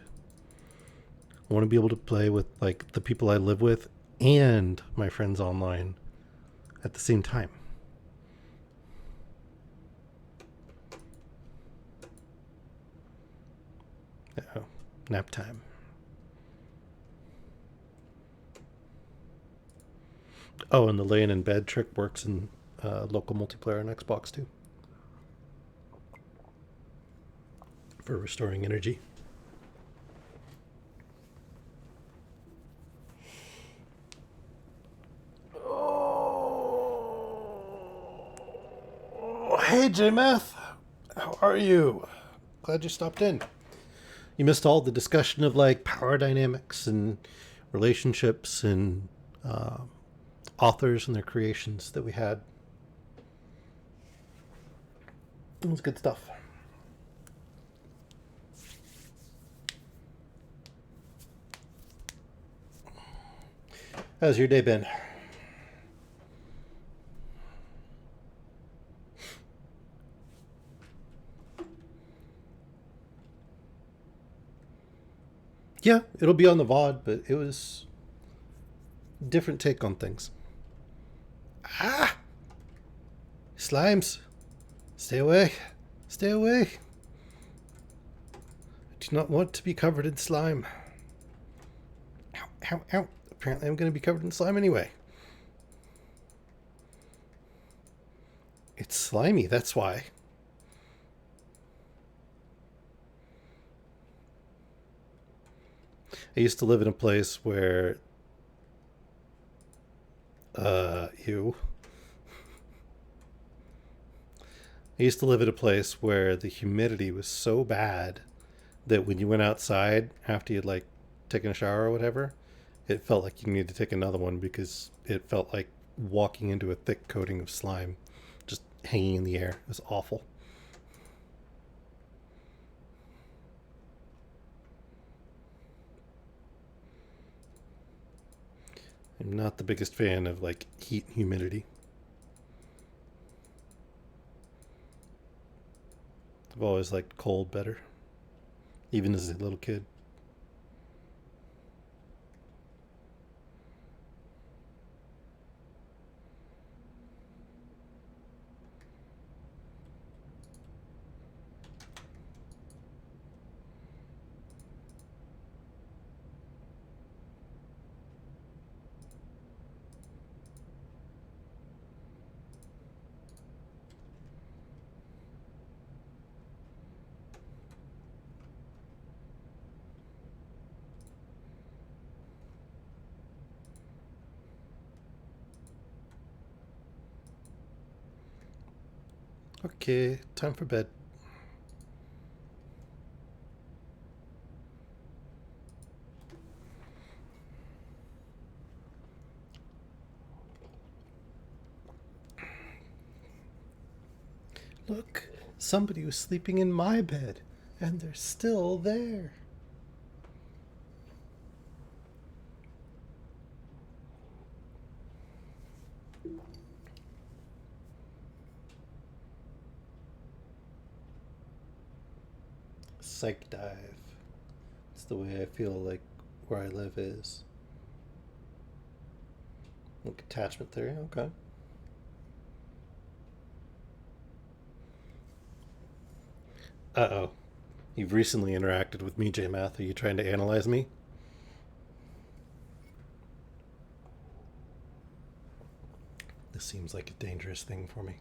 I want to be able to play with like the people I live with and my friends online at the same time. Oh, nap time. Oh, and the laying in bed trick works in local multiplayer on Xbox too for restoring energy. Oh, hey, JMath. How are you? Glad you stopped in. You missed all the discussion of like power dynamics and relationships and uh, authors and their creations that we had. It was good stuff. How's your day been? Yeah, it'll be on the VOD, but it was a different take on things. Ah! Slimes! Stay away! Stay away! I do not want to be covered in slime. Ow, ow, ow. Apparently, I'm going to be covered in slime anyway. It's slimy, that's why. I used to live in a place where. Ew. I used to live in a place where the humidity was so bad that when you went outside after you'd like taken a shower or whatever, it felt like you needed to take another one because it felt like walking into a thick coating of slime just hanging in the air. It was awful. I'm not the biggest fan of like heat and humidity. I've always liked cold better, even as a little kid. Okay, time for bed. Look, somebody was sleeping in my bed, and they're still there. Psych dive. It's the way I feel like where I live is. Like attachment theory, okay. Uh-oh. You've recently interacted with me, J-Math. Are you trying to analyze me? This seems like a dangerous thing for me.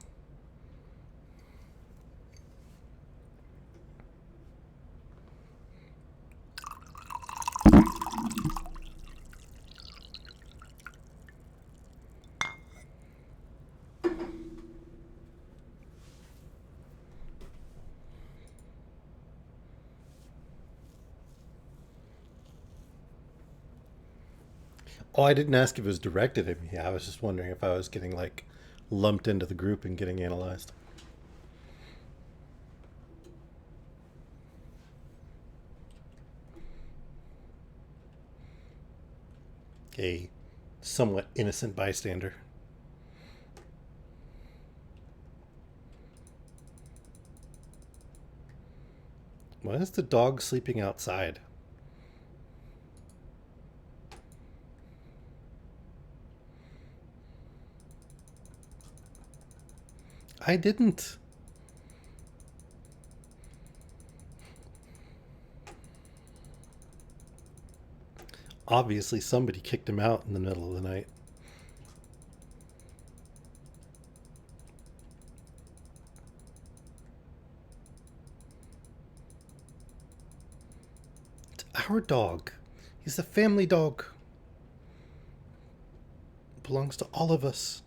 Oh, I didn't ask if it was directed at me. I was just wondering if I was getting, like, lumped into the group and getting analyzed. A somewhat innocent bystander. Why is the dog sleeping outside? I didn't. Obviously, somebody kicked him out in the middle of the night. It's our dog. He's a family dog. Belongs to all of us.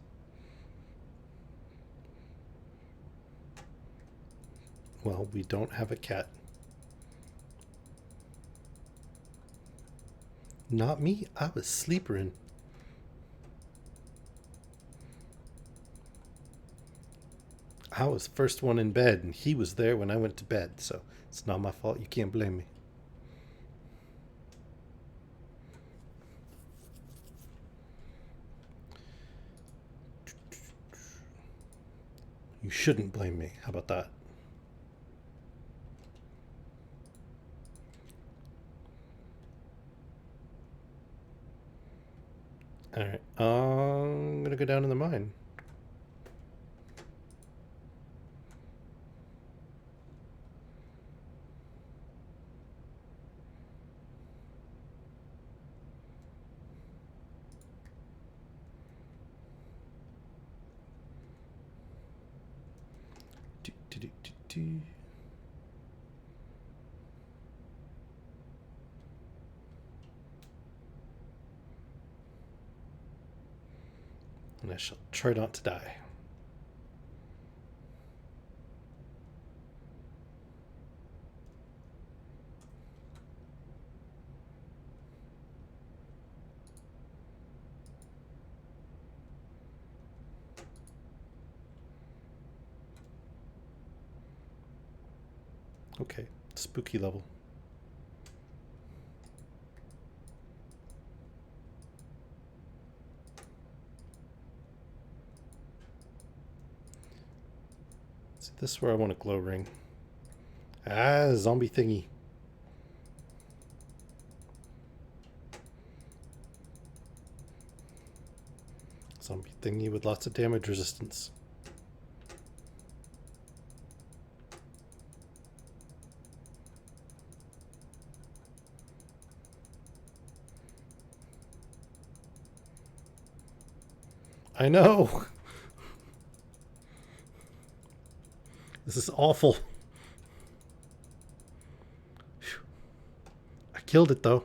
Well, we don't have a cat. Not me. I was sleeping. I was first one in bed, and he was there when I went to bed, so it's not my fault. You can't blame me. You shouldn't blame me. How about that? Alright, I'm gonna go down in the mine. Do, do, do, do, do. And I shall try not to die. Okay, spooky level. See, this is where I want a glow ring. Ah, zombie thingy. Zombie thingy with lots of damage resistance. I know. This is awful. I killed it though.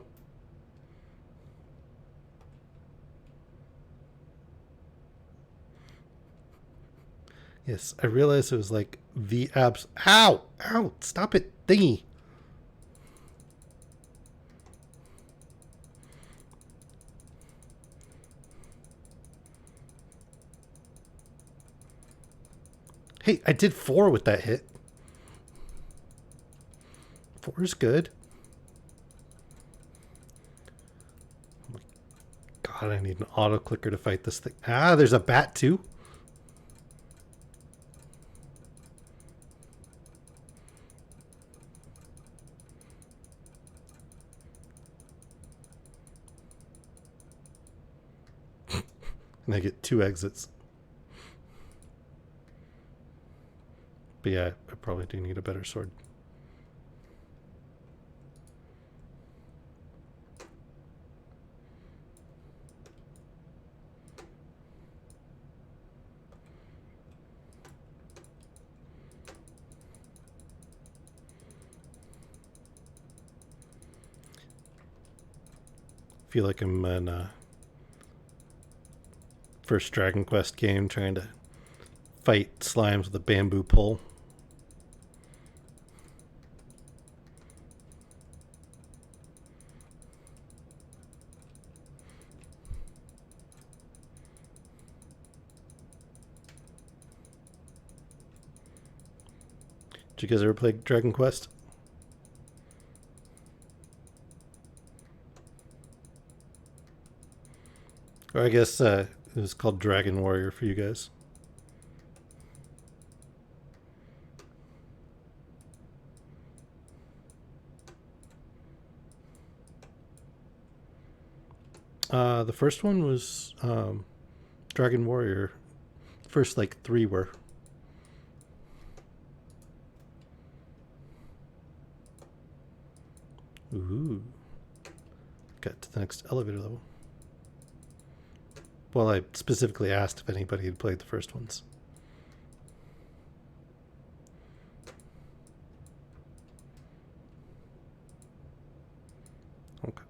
Yes, I realized it was like the abs. Ow! Ow! Stop it, thingy. Hey, I did 4 with that hit. 4 is good. God, I need an auto clicker to fight this thing. Ah, there's a bat too. And I get 2 exits. But yeah, I probably do need a better sword. Feel like I'm in a first Dragon Quest game trying to fight slimes with a bamboo pole. Did you guys ever play Dragon Quest? Or I guess it was called Dragon Warrior for you guys. The first one was Dragon Warrior. First, like 3 were. Ooh. Got to the next elevator level. Well, I specifically asked if anybody had played the first ones. Okay.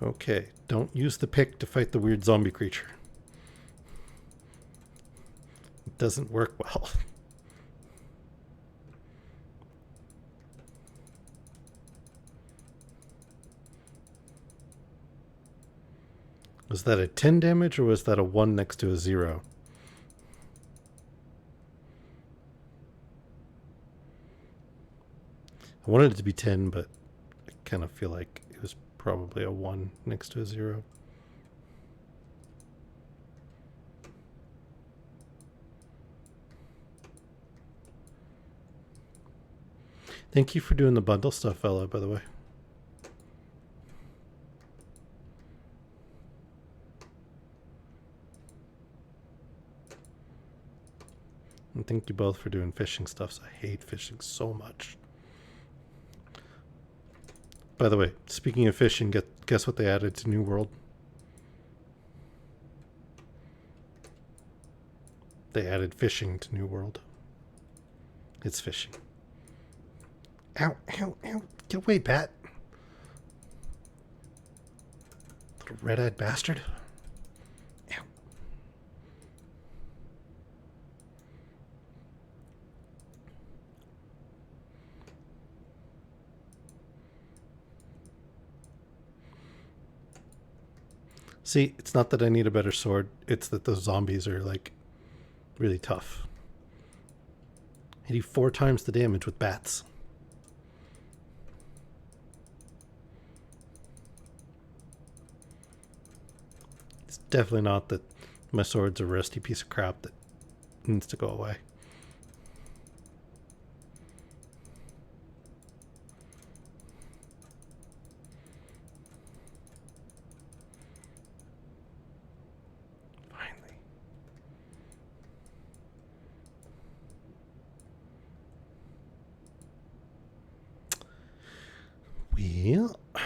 Okay, don't use the pick to fight the weird zombie creature. It doesn't work well. Was that a 10 damage or was that a 1 next to a 0? I wanted it to be 10, but I kind of feel like it was probably a 1 next to a 0. Thank you for doing the bundle stuff, Ella, by the way. And thank you both for doing fishing stuff. I hate fishing so much. By the way, speaking of fishing, guess what they added to New World? They added fishing to New World. It's fishing. Ow, ow, ow. Get away, bat. Little red-eyed bastard. Ow. See, it's not that I need a better sword. It's that those zombies are, like, really tough. I do 4 times the damage with bats. It's definitely not that my sword's a rusty piece of crap that needs to go away. Finally. Well, I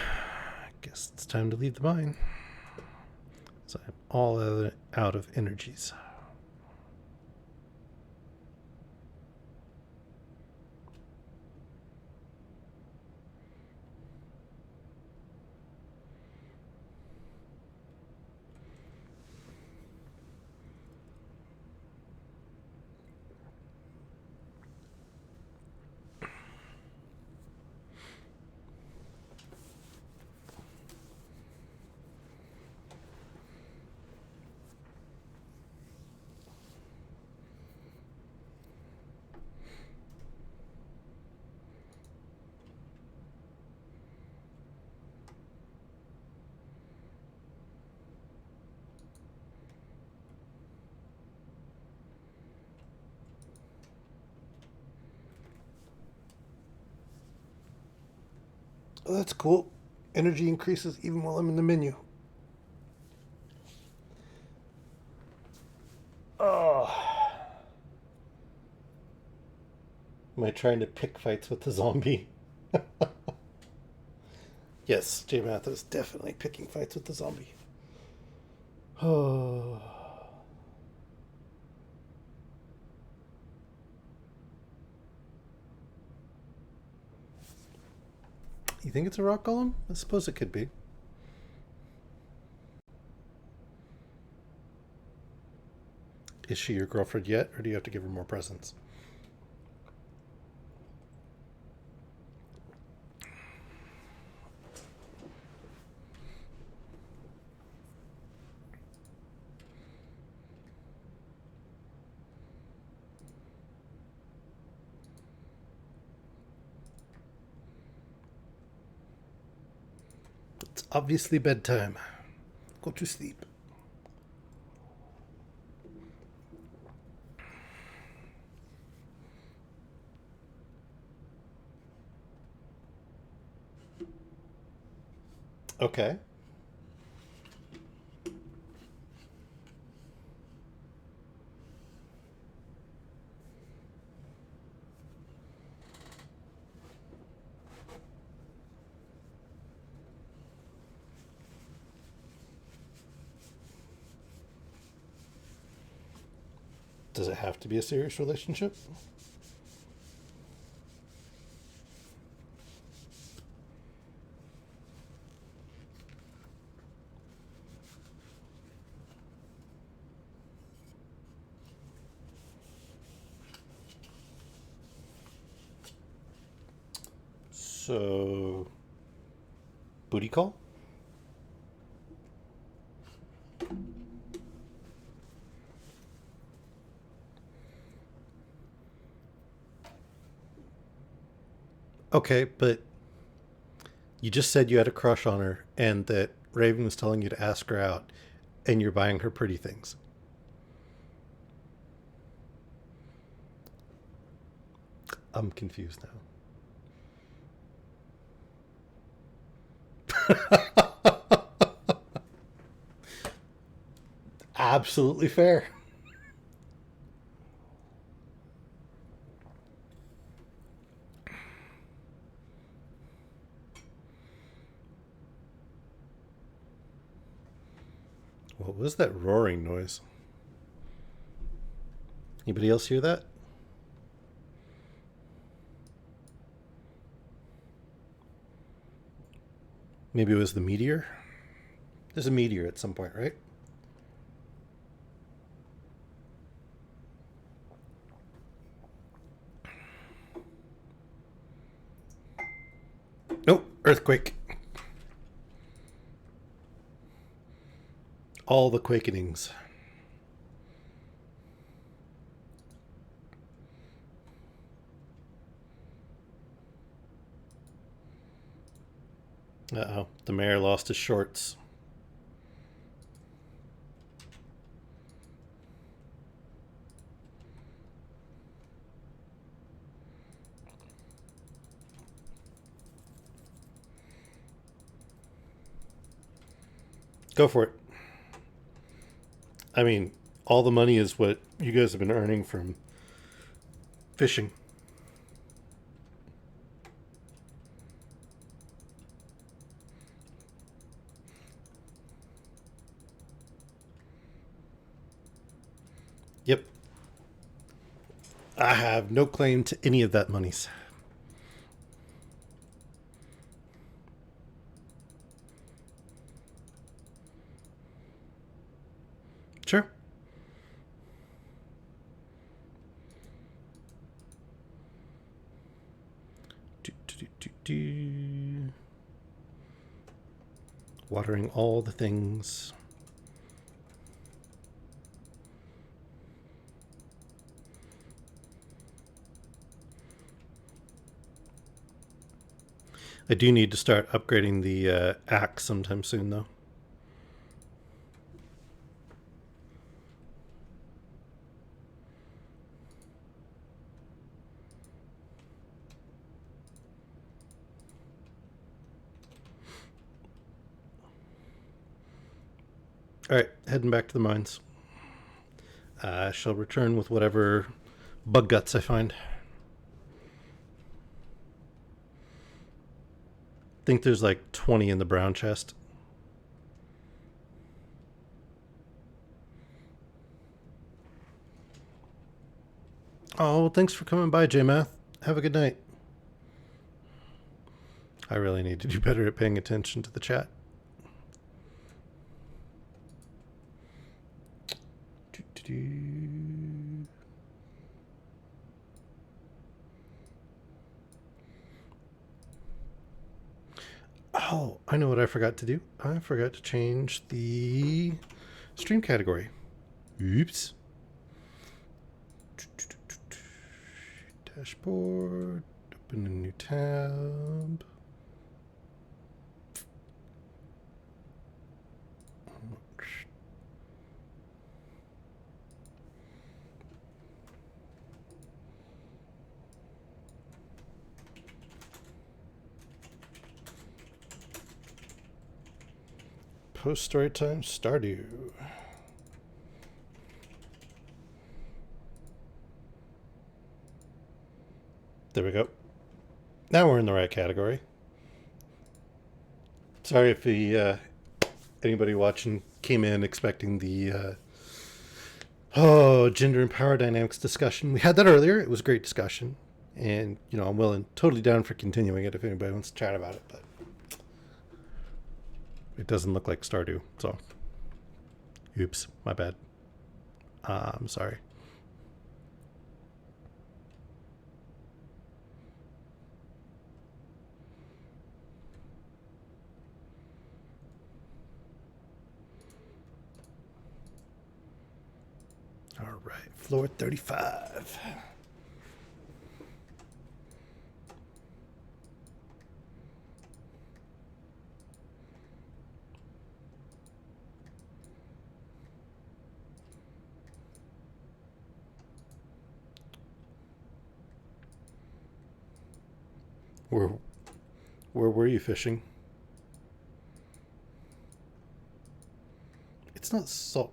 guess it's time to leave the mine. So I'm all out of energies. Oh, that's cool. Energy increases even while I'm in the menu. Oh. Am I trying to pick fights with the zombie? Yes, J Math is definitely picking fights with the zombie. Oh. You think it's a rock golem? I suppose it could be. Is she your girlfriend yet, or do you have to give her more presents? It's obviously bedtime. Go to sleep. Okay. Does it have to be a serious relationship? So, booty call? Okay, but you just said you had a crush on her and that Raven was telling you to ask her out and you're buying her pretty things. I'm confused now. Absolutely fair. What was that roaring noise? Anybody else hear that? Maybe it was the meteor? There's a meteor at some point, right? Nope, earthquake. All the quakenings. Uh-oh, the mayor lost his shorts. Go for it. I mean, all the money is what you guys have been earning from fishing. Yep. I have no claim to any of that monies. Sure. Do, do, do, do. Watering all the things. I do need to start upgrading the axe sometime soon, though. All right, heading back to the mines. I shall return with whatever bug guts I find. Think there's like 20 in the brown chest. Oh, thanks for coming by, JMath. Have a good night. I really need to do better at paying attention to the chat. Oh, I know what I forgot to do. I forgot to change the stream category. Oops. Dashboard. Open a new tab. Post story time, Stardew. There we go. Now we're in the right category. Sorry if anybody watching came in expecting the gender and power dynamics discussion. We had that earlier. It was a great discussion, and I'm totally down for continuing it if anybody wants to chat about it. But it doesn't look like Stardew, so oops, my bad. I'm sorry. All right, floor 35. Where were you fishing? It's not salt.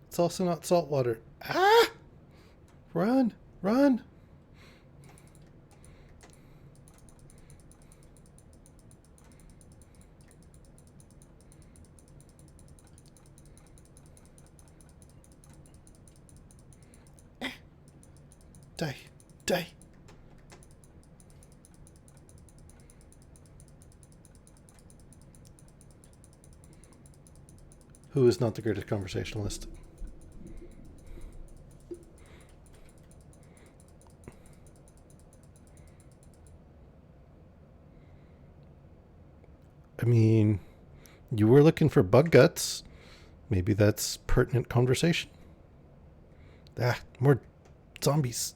It's also not salt water. Ah! Run! Run! Die! Die! Who is not the greatest conversationalist? I mean, you were looking for bug guts. Maybe that's pertinent conversation. Ah, more zombies.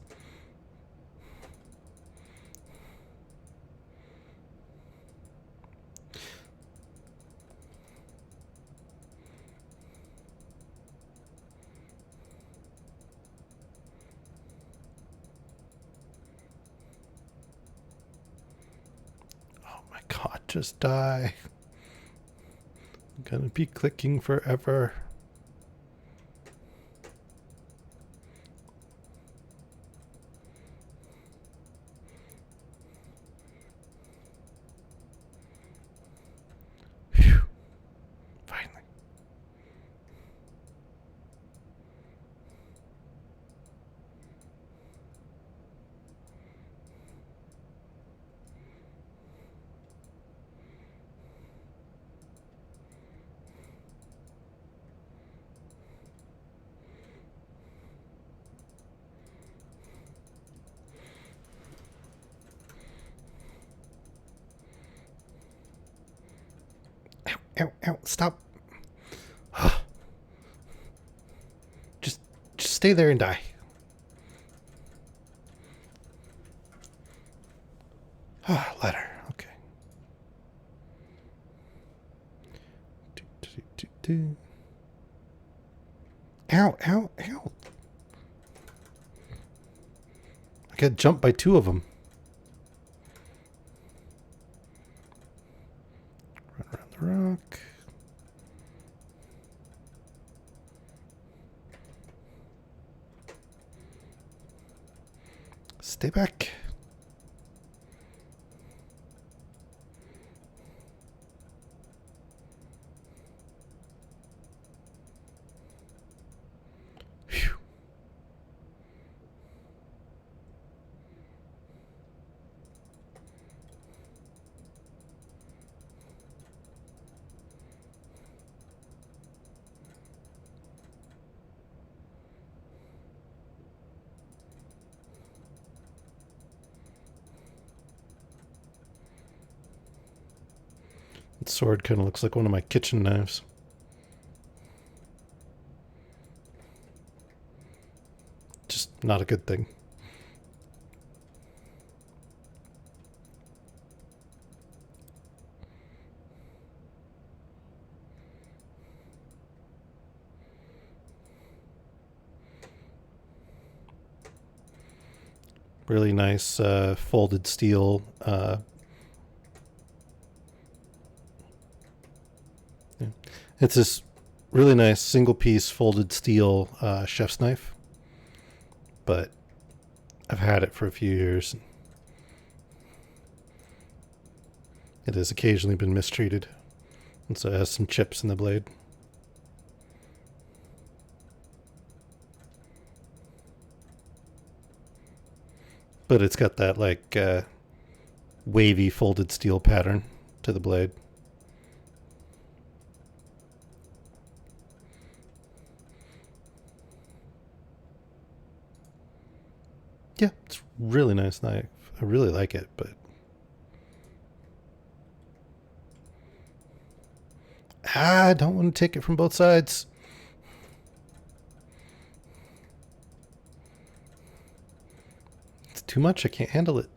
Oh my god, just die. I'm gonna be clicking forever. Phew. Finally. Ow, ow, stop. just stay there and die. Ladder. Okay. Ow, ow, ow. I got jumped by two of them. Run around the rock. Stay back. Phew. That sword kind of looks like one of my kitchen knives. Just not a good thing. Really nice folded steel. Yeah. It's this really nice single piece folded steel chef's knife, but I've had it for a few years. It has occasionally been mistreated, and so it has some chips in the blade. But it's got that like wavy folded steel pattern to the blade. Yeah, it's really nice knife. I really like it, but I don't want to take it from both sides. It's too much. I can't handle it.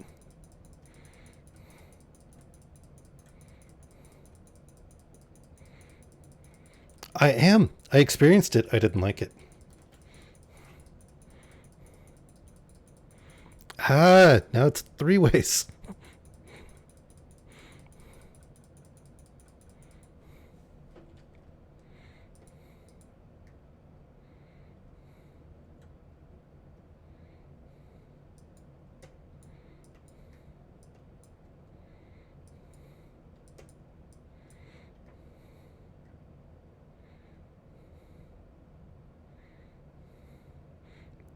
I am. I experienced it. I didn't like it. Now it's three ways.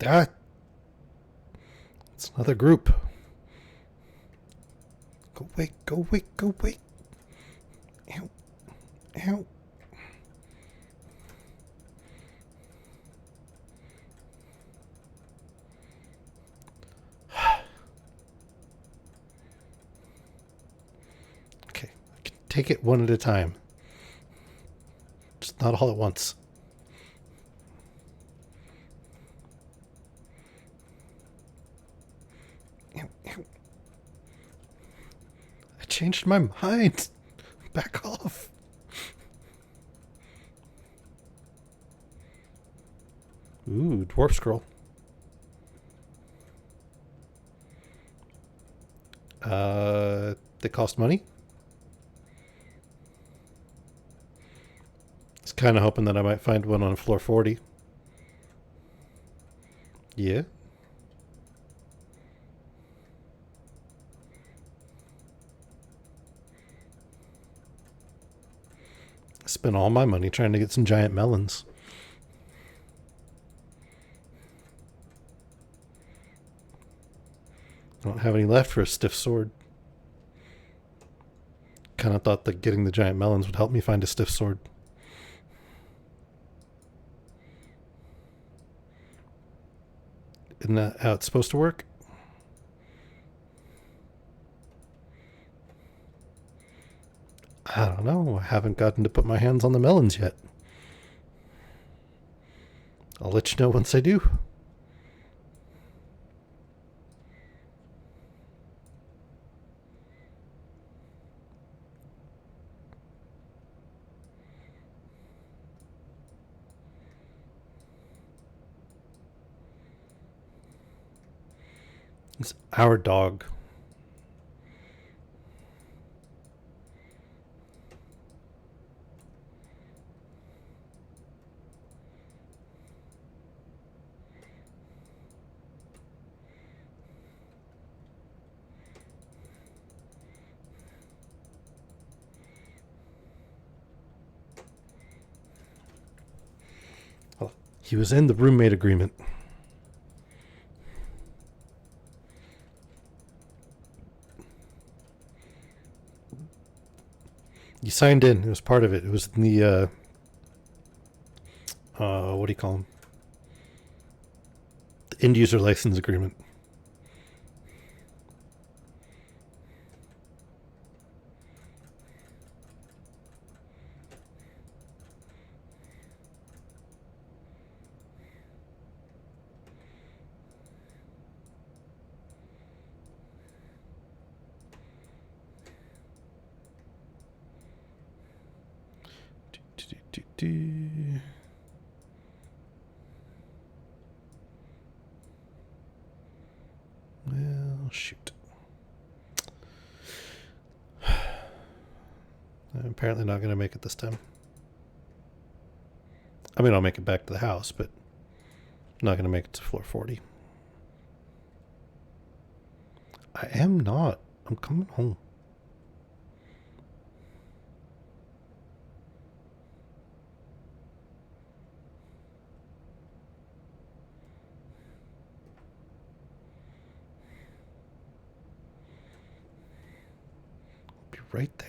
Ah, it's another group. Go away, go away, go away. Ow, ow. Okay, I can take it one at a time. Just not all at once. Ow, ow. I changed my mind. Back off. Ooh, dwarf scroll. They cost money. I was kind of hoping that I might find one on floor 40. Yeah. I spent all my money trying to get some giant melons. I don't have any left for a stiff sword. Kind of thought that getting the giant melons would help me find a stiff sword. Isn't that how it's supposed to work? I don't know. I haven't gotten to put my hands on the melons yet. I'll let you know once I do. It's our dog. He was in the roommate agreement. You signed in. It was part of it. It was in the, what do you call them? The end user license agreement. Well, shoot. I'm apparently not going to make it this time. I mean, I'll make it back to the house, but I'm not going to make it to floor 40. I am not. I'm coming home. I'll be right there.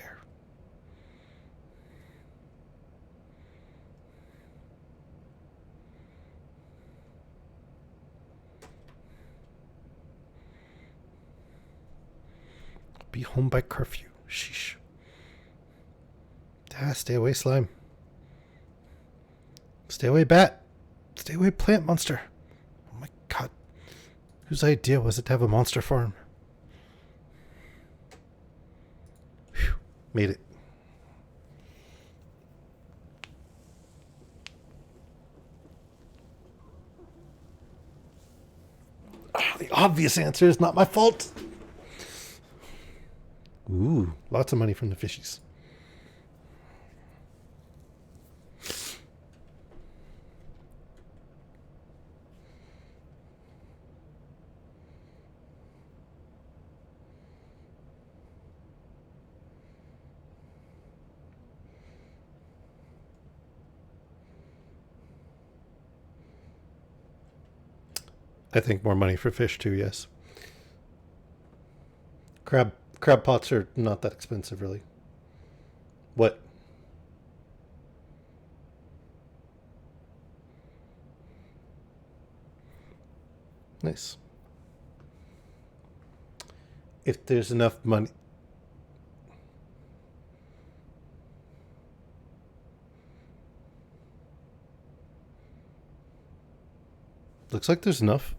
Be home by curfew. Sheesh. Stay away, slime. Stay away, bat. Stay away, plant monster. Oh my god. Whose idea was it to have a monster farm? Whew. Made it. The obvious answer is not my fault. Ooh, lots of money from the fishies. I think more money for fish too, yes. Crab pots are not that expensive, really. What? Nice. If there's enough money. Looks like there's enough.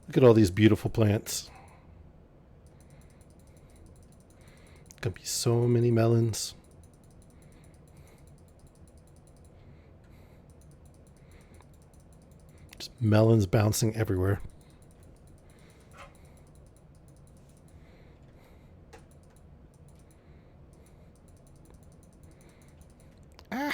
Look at all these beautiful plants. Gonna be so many melons. Just melons bouncing everywhere. Ah!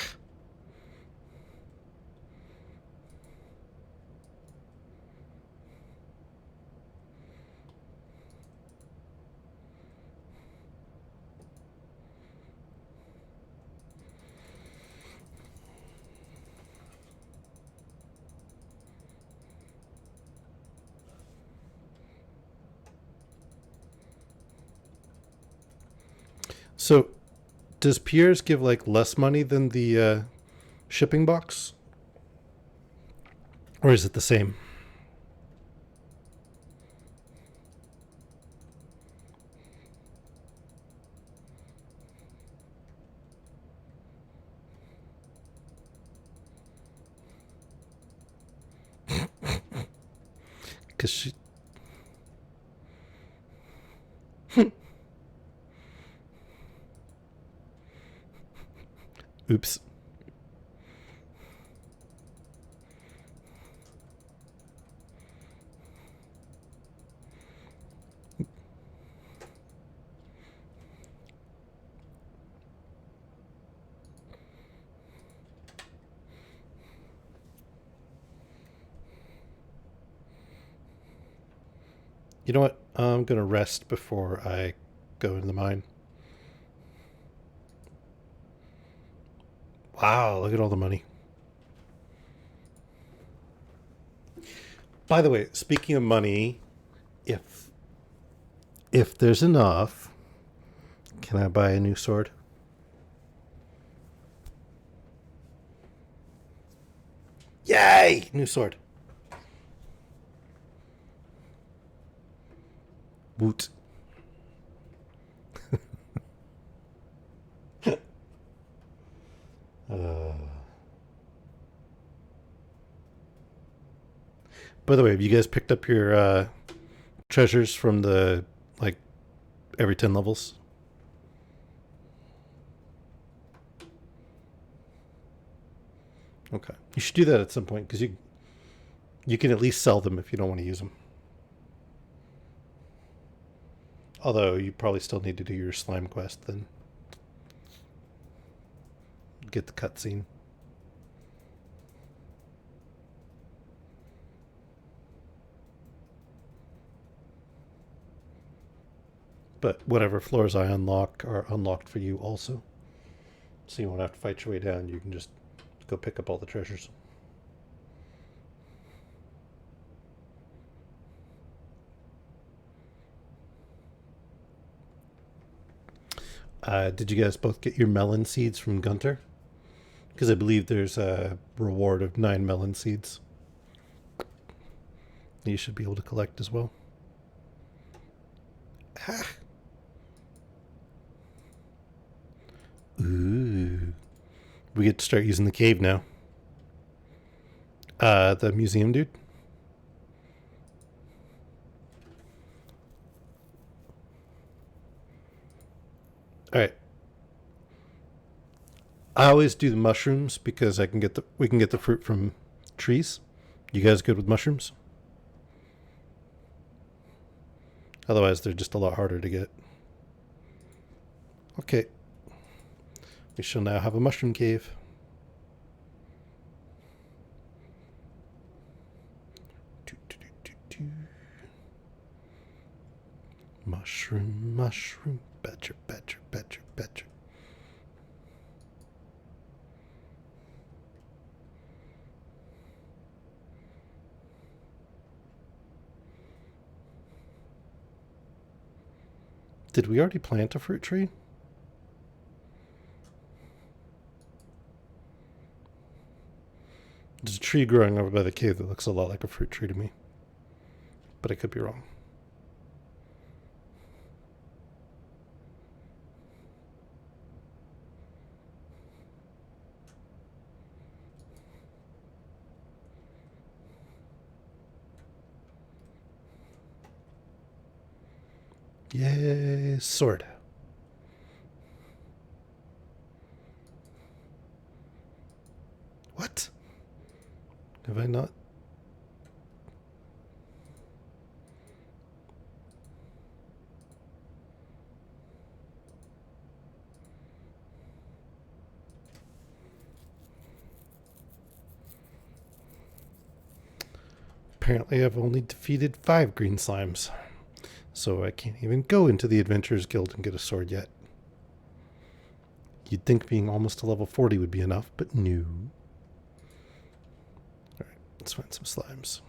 So, does Pierre's give like less money than the shipping box? Or is it the same? Because she. Oops. You know what? I'm gonna rest before I go into the mine. Wow, look at all the money. By the way, speaking of money, if if there's enough, can I buy a new sword? Yay! New sword. Woot. Uh, by the way, have you guys picked up your treasures from the like every 10 levels? Okay. You should do that at some point because you can at least sell them if you don't want to use them. Although you probably still need to do your slime quest then. Get the cutscene. But whatever floors I unlock are unlocked for you also. So you won't have to fight your way down. You can just go pick up all the treasures. Did you guys both get your melon seeds from Gunter? Because I believe there's a reward of 9 melon seeds you should be able to collect as well. Ah. Ooh. We get to start using the cave now. The museum dude. All right. I always do the mushrooms because we can get the fruit from trees. You guys good with mushrooms? Otherwise, they're just a lot harder to get. Okay. We shall now have a mushroom cave. Mushroom, mushroom, badger, badger, badger, badger. Did we already plant a fruit tree? There's a tree growing over by the cave that looks a lot like a fruit tree to me. But I could be wrong. Yay, sword. What? Have I not? Apparently I've only defeated 5 green slimes. So I can't even go into the Adventurers Guild and get a sword yet. You'd think being almost to level 40 would be enough, but no. Alright, let's find some slimes.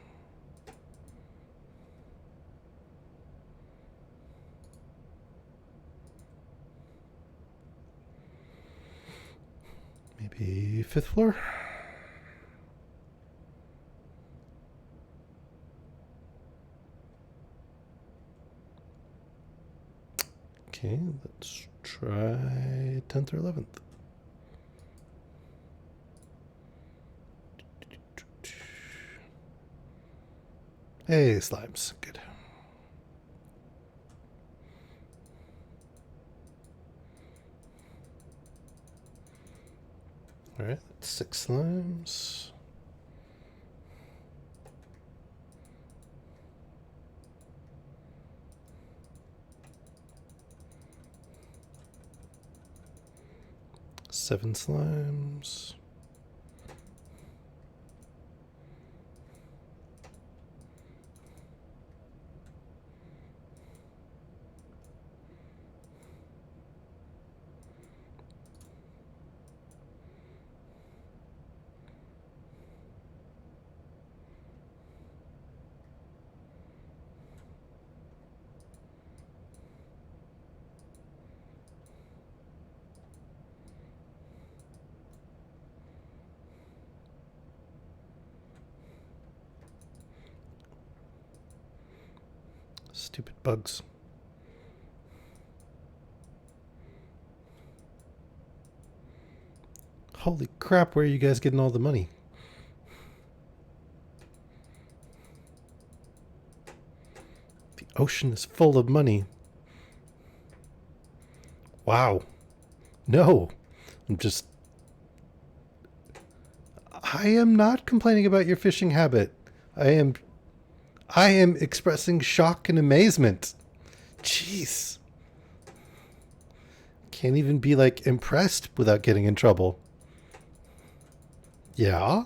Maybe 5th floor? Okay, let's try 10th or 11th. Hey, slimes. Good. Alright, that's 6 slimes. Seven slimes. Stupid bugs. Holy crap, where are you guys getting all the money? The ocean is full of money. Wow. No. I am not complaining about your fishing habit. I am expressing shock and amazement. Jeez. Can't even be like impressed without getting in trouble. Yeah?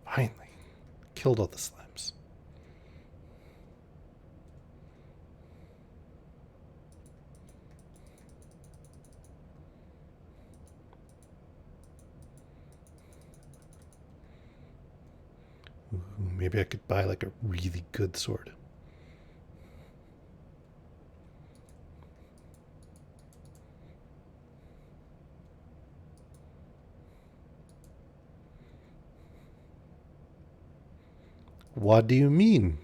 Finally. Killed all the slimes. Ooh, maybe I could buy like a really good sword. What do you mean?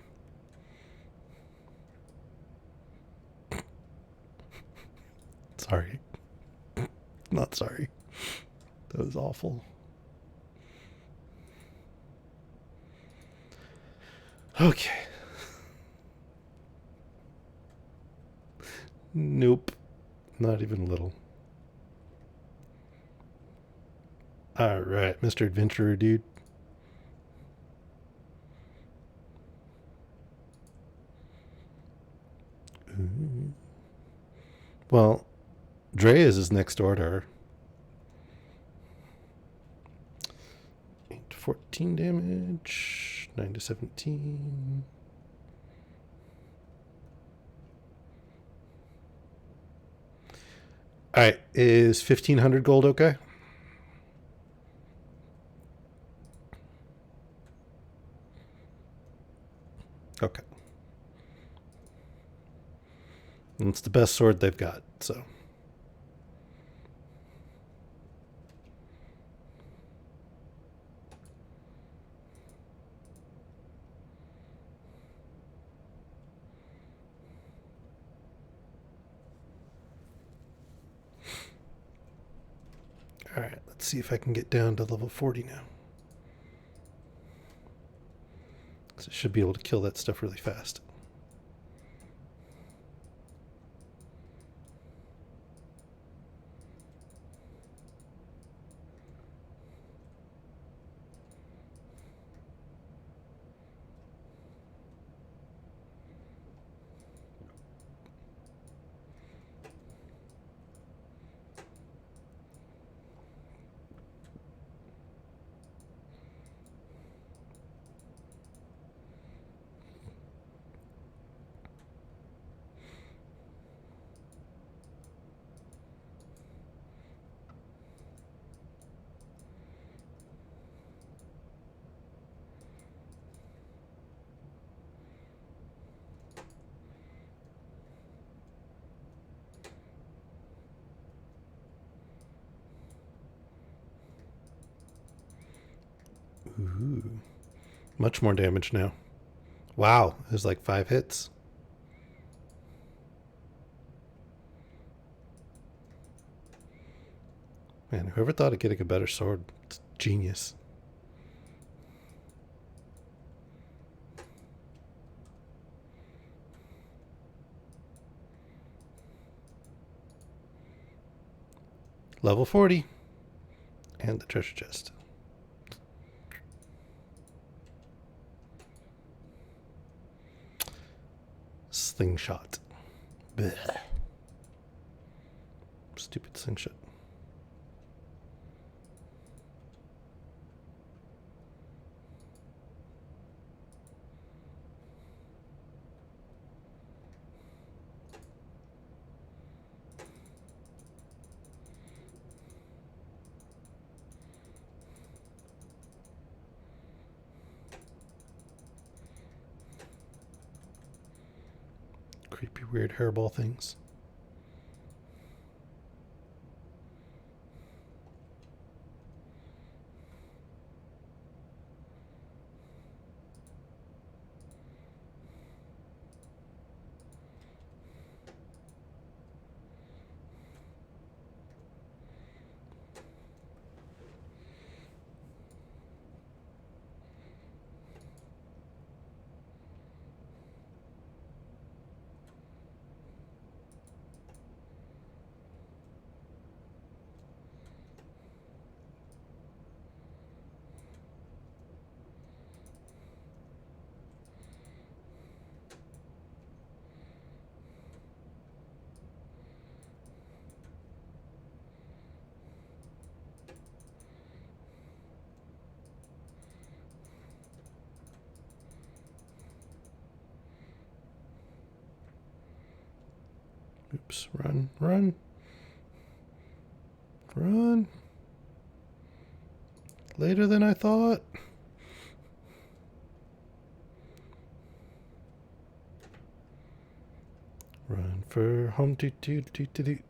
Sorry. Not sorry. That was awful. Okay. Nope. Not even a little. Alright, Mr. Adventurer dude. Ooh. Well, Drea's is next door to her. 8 to 14 damage. 9 to 17. Alright, is 1,500 gold okay? Okay. And it's the best sword they've got, so. Alright, let's see if I can get down to level 40 now. Because I should be able to kill that stuff really fast. Ooh. Much more damage now. Wow, there's like 5 hits. Man, whoever thought of getting a better sword, it's genius. Level 40. And the treasure chest. Slingshot. Blech. Stupid slingshot. Creepy, weird hairball things. Oops, run, run, run. Later than I thought. Run for home, toot, toot, toot, toot, toot.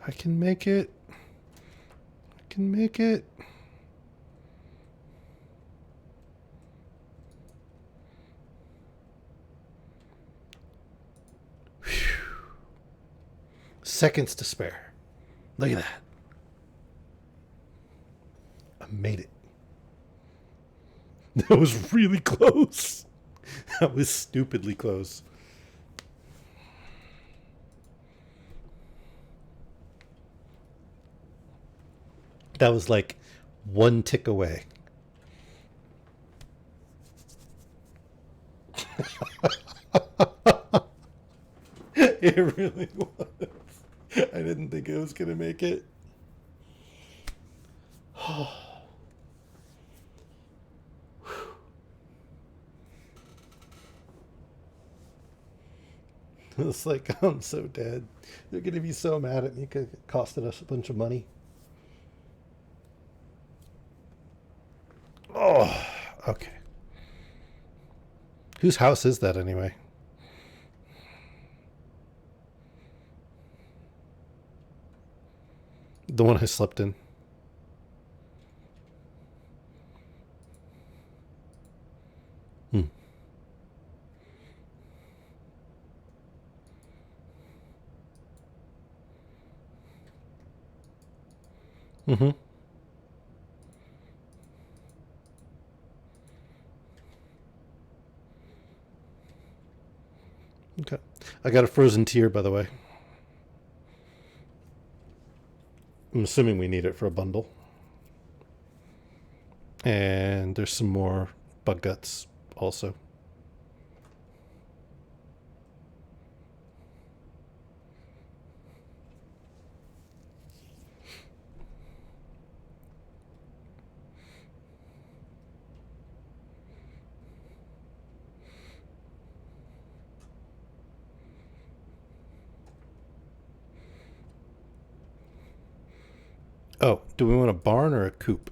I can make it. I can make it. Whew. Seconds to spare. Look at that. I made it. That was really close. That was stupidly close. That was like one tick away. It really was. I didn't think I was going to make it. It's like, I'm so dead. They're going to be so mad at me because it costed us a bunch of money. Oh, okay. Whose house is that anyway? The one I slept in. Hmm. Mm-hmm. Okay. I got a frozen tear, by the way. I'm assuming we need it for a bundle. And there's some more bug guts also. Oh, do we want a barn or a coop?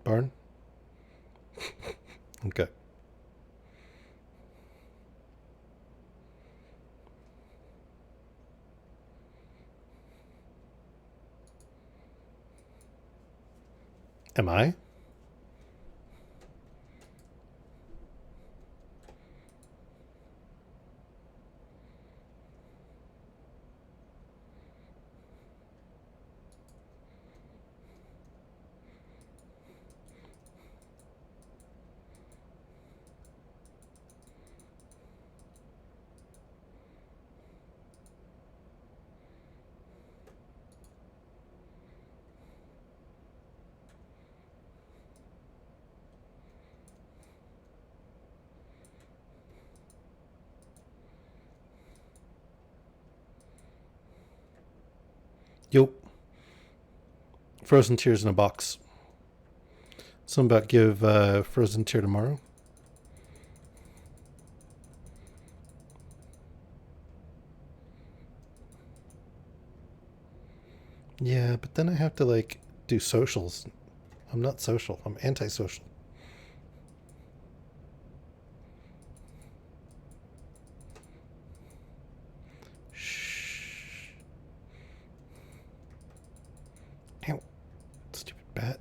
Barn? Okay. Am I? Yo. Frozen tears in a box. Something about give frozen tear tomorrow. Yeah, but then I have to like do socials. I'm not social. I'm antisocial. Shh. Ow. Stupid bat.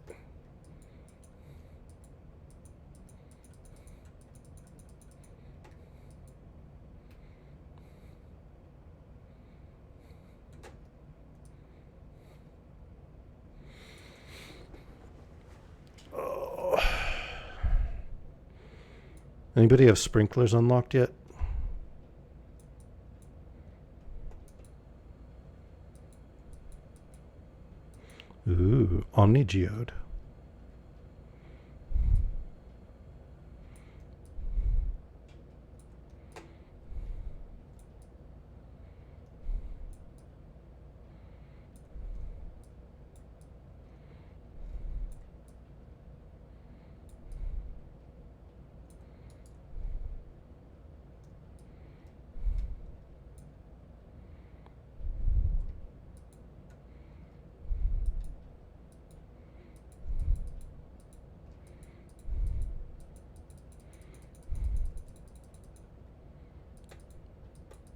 Oh. Anybody have sprinklers unlocked yet? Ooh, omnigeode.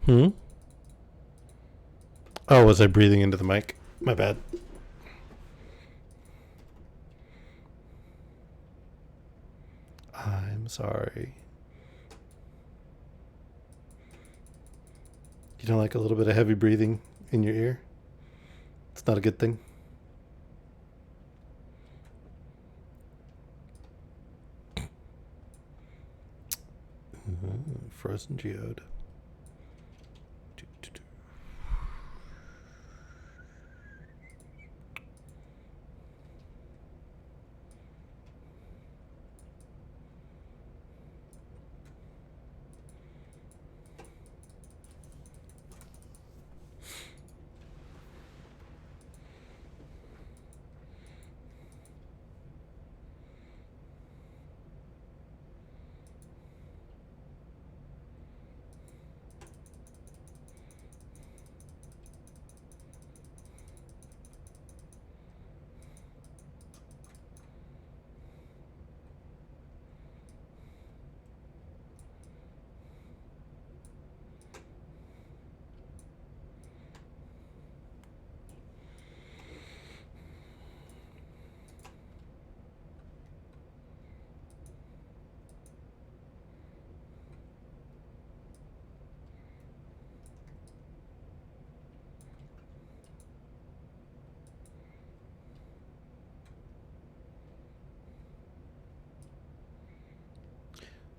Hmm? Oh, was I breathing into the mic? My bad. I'm sorry. You don't like a little bit of heavy breathing in your ear? It's not a good thing. Frozen geode.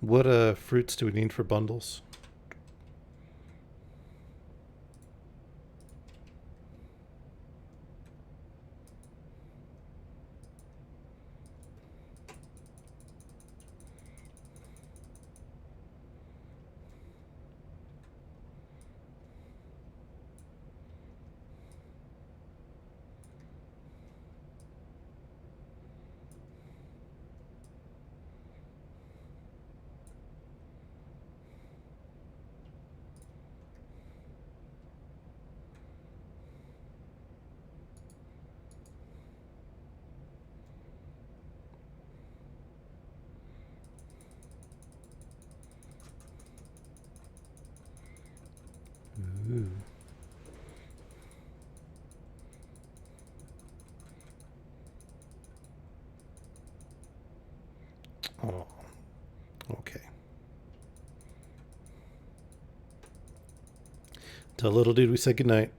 What fruits do we need for bundles? Ooh. Oh, okay. Tell little dude we said goodnight.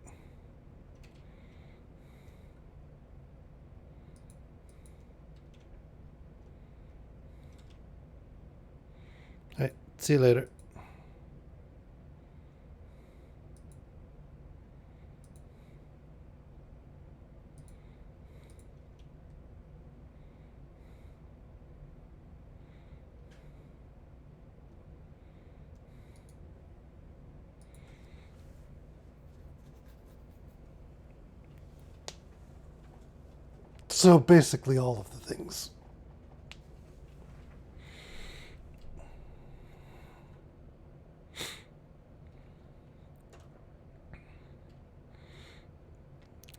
All right, see you later. So basically, all of the things.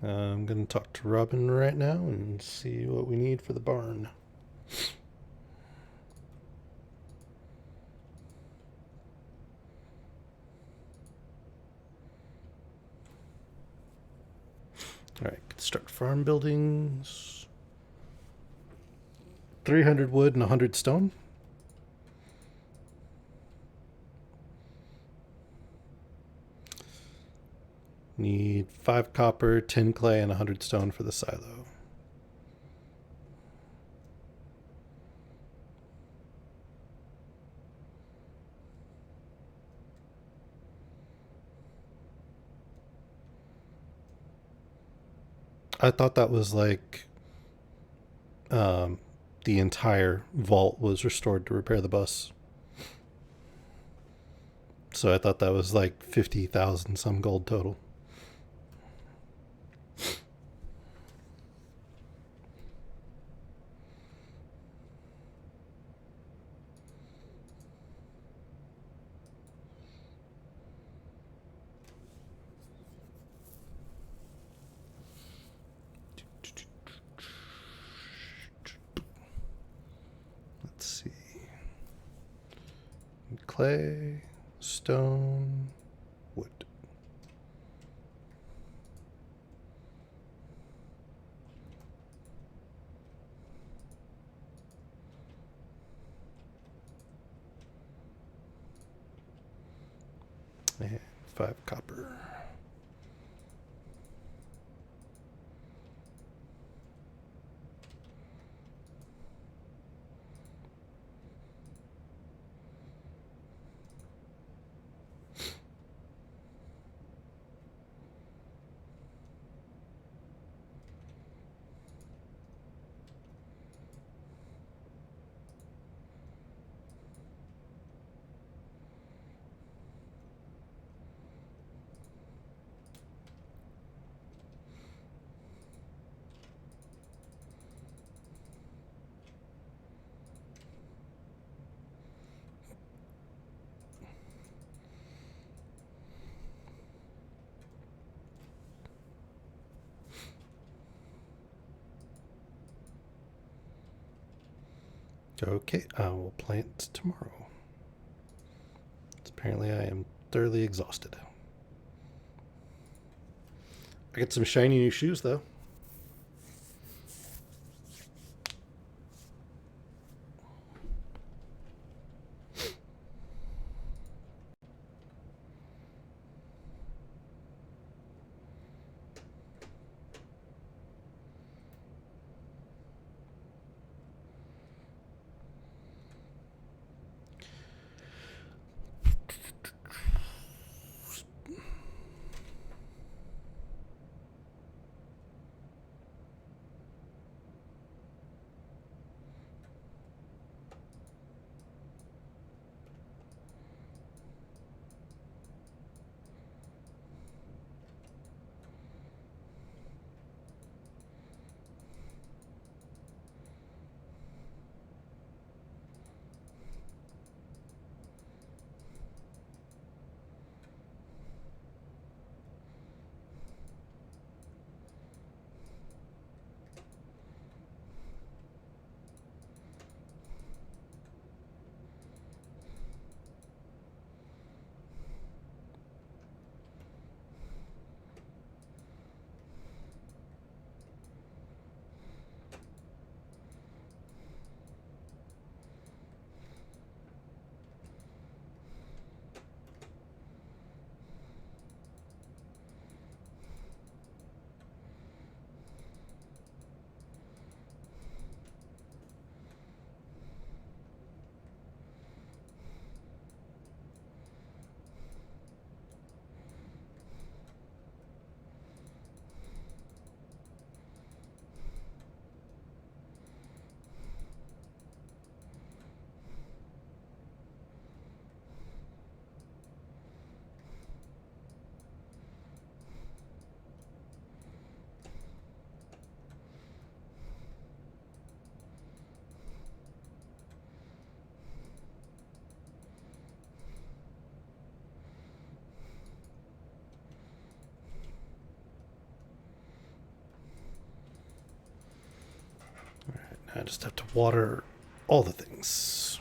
I'm going to talk to Robin right now and see what we need for the barn. All right, construct farm buildings. 300 wood and 100 stone. Need 5 copper, 10 clay, and 100 stone for the silo. I thought that was like um, the entire vault was restored to repair the bus. So I thought that was like 50,000 some gold total. Let's see. Clay, stone, wood. And 5 copper. Okay, I will plant tomorrow. Apparently, I am thoroughly exhausted. I get some shiny new shoes, though. I just have to water all the things.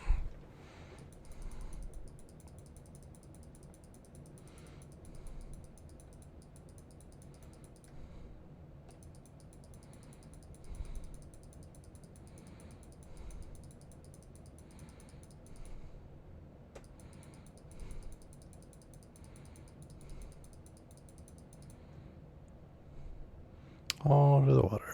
All to the water.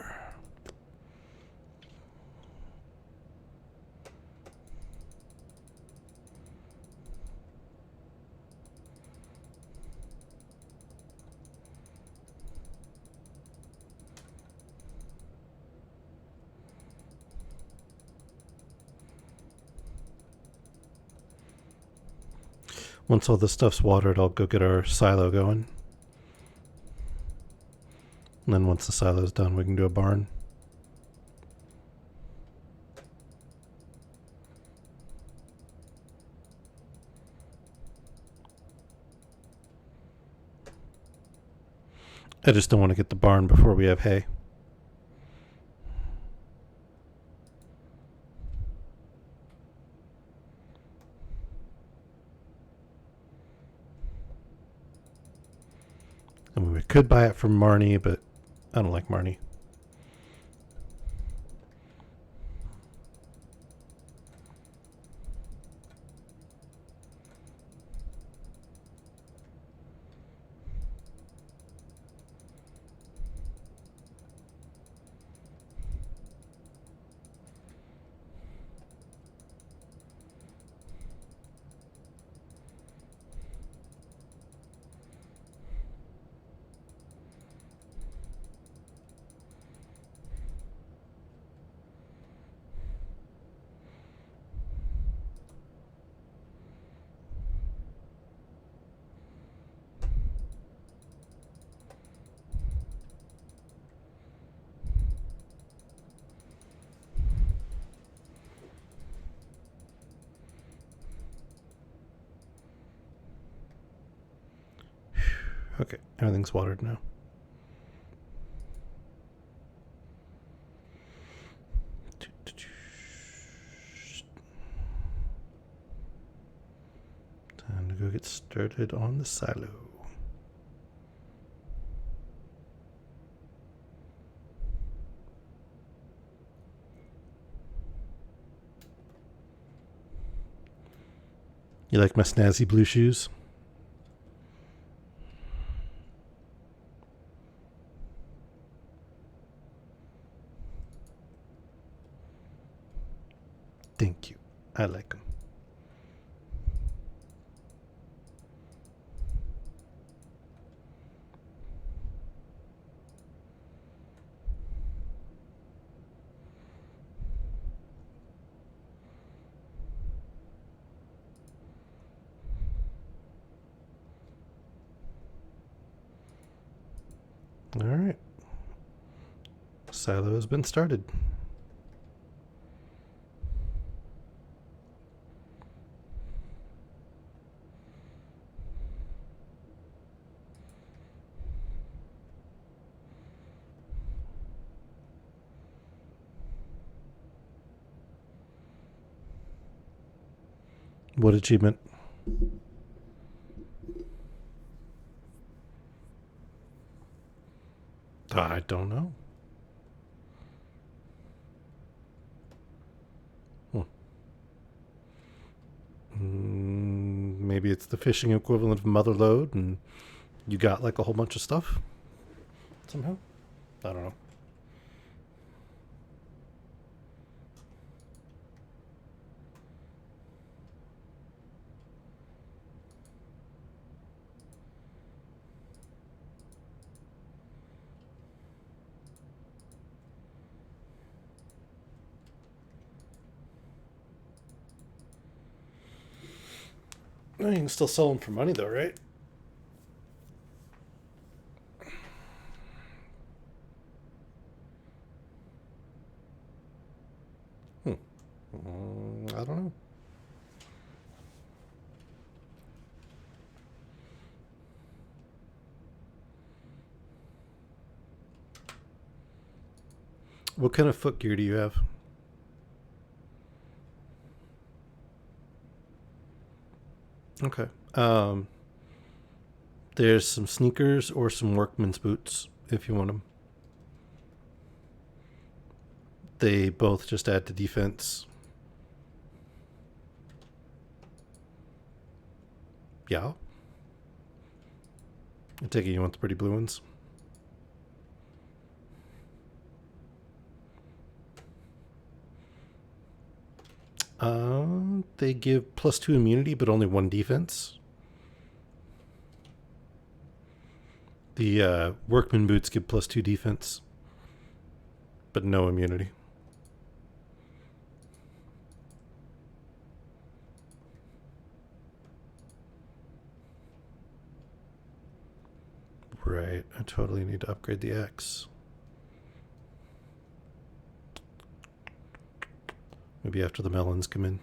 Once all the stuff's watered, I'll go get our silo going. And then once the silo's done, we can do a barn. I just don't want to get the barn before we have hay. I mean, we could buy it from Marnie, but I don't like Marnie. Okay, everything's watered now. Time to go get started on the silo. You like my snazzy blue shoes? Thank you. I like them. All right. Silo has been started. What achievement? I don't know. Maybe it's the fishing equivalent of mother lode, and you got like a whole bunch of stuff somehow. I don't know. No, you can still sell them for money, though, right? I don't know. What kind of foot gear do you have? Okay. There's some sneakers or some workman's boots if you want them. They both just add to defense. Yeah. I take it you want the pretty blue ones. They give +2 immunity, but only 1 defense. The workman boots give +2 defense, but no immunity. Right. I totally need to upgrade the X. Maybe after the melons come in.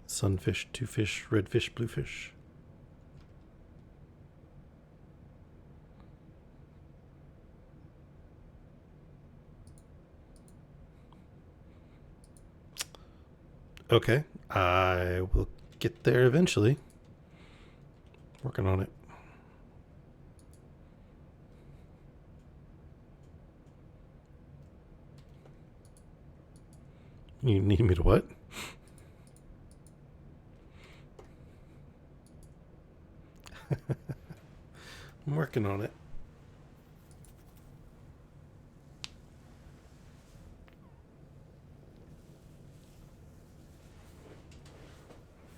Sunfish, two fish, red fish, blue fish. Okay, I will get there eventually. Working on it. You need me to what? I'm working on it.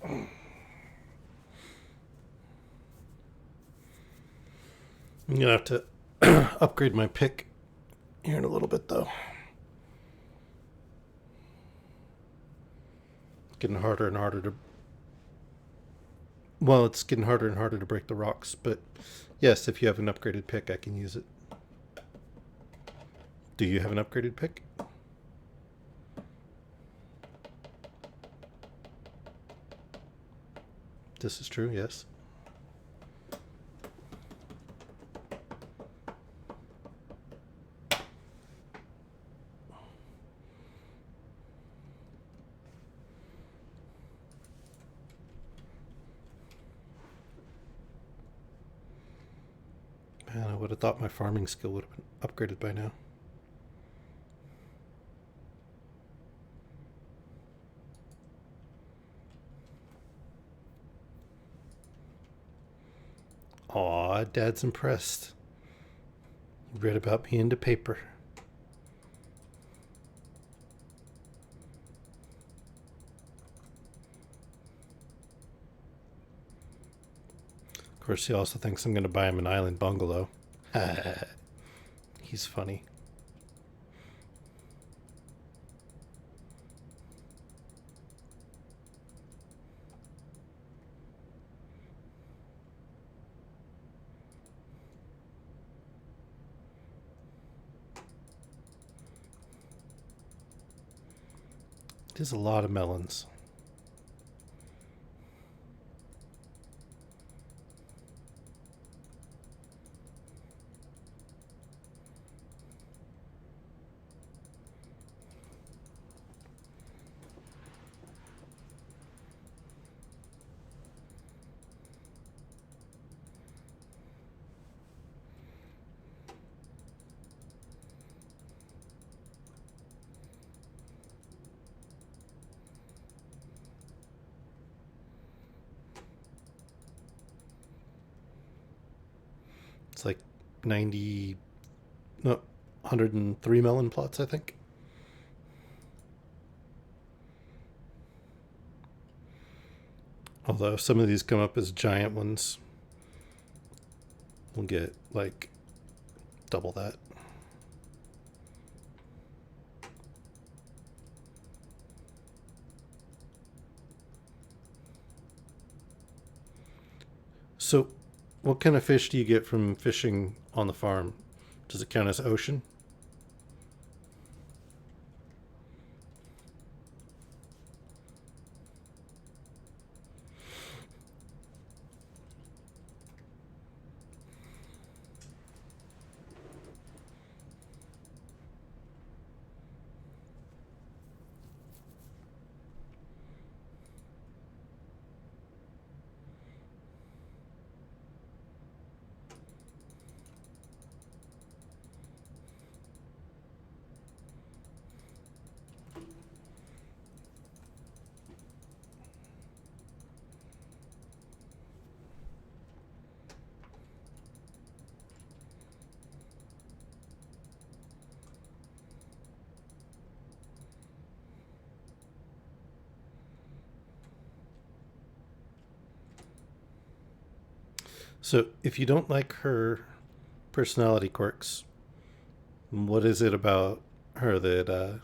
I'm gonna have to upgrade my pick here in a little bit, though. It's getting harder and harder to. Well, it's getting harder and harder to break the rocks, but yes, if you have an upgraded pick, I can use it. Do you have an upgraded pick? This is true, yes. Man, I would have thought my farming skill would have been upgraded by now. Aw, Dad's impressed. You read about me into paper. Of course, he also thinks I'm going to buy him an island bungalow. He's funny. There's a lot of melons. It's like 90, no, 103 melon plots, I think. Although some of these come up as giant ones, we'll get like double that. So, what kind of fish do you get from fishing on the farm? Does it count as ocean? So, if you don't like her personality quirks, what is it about her that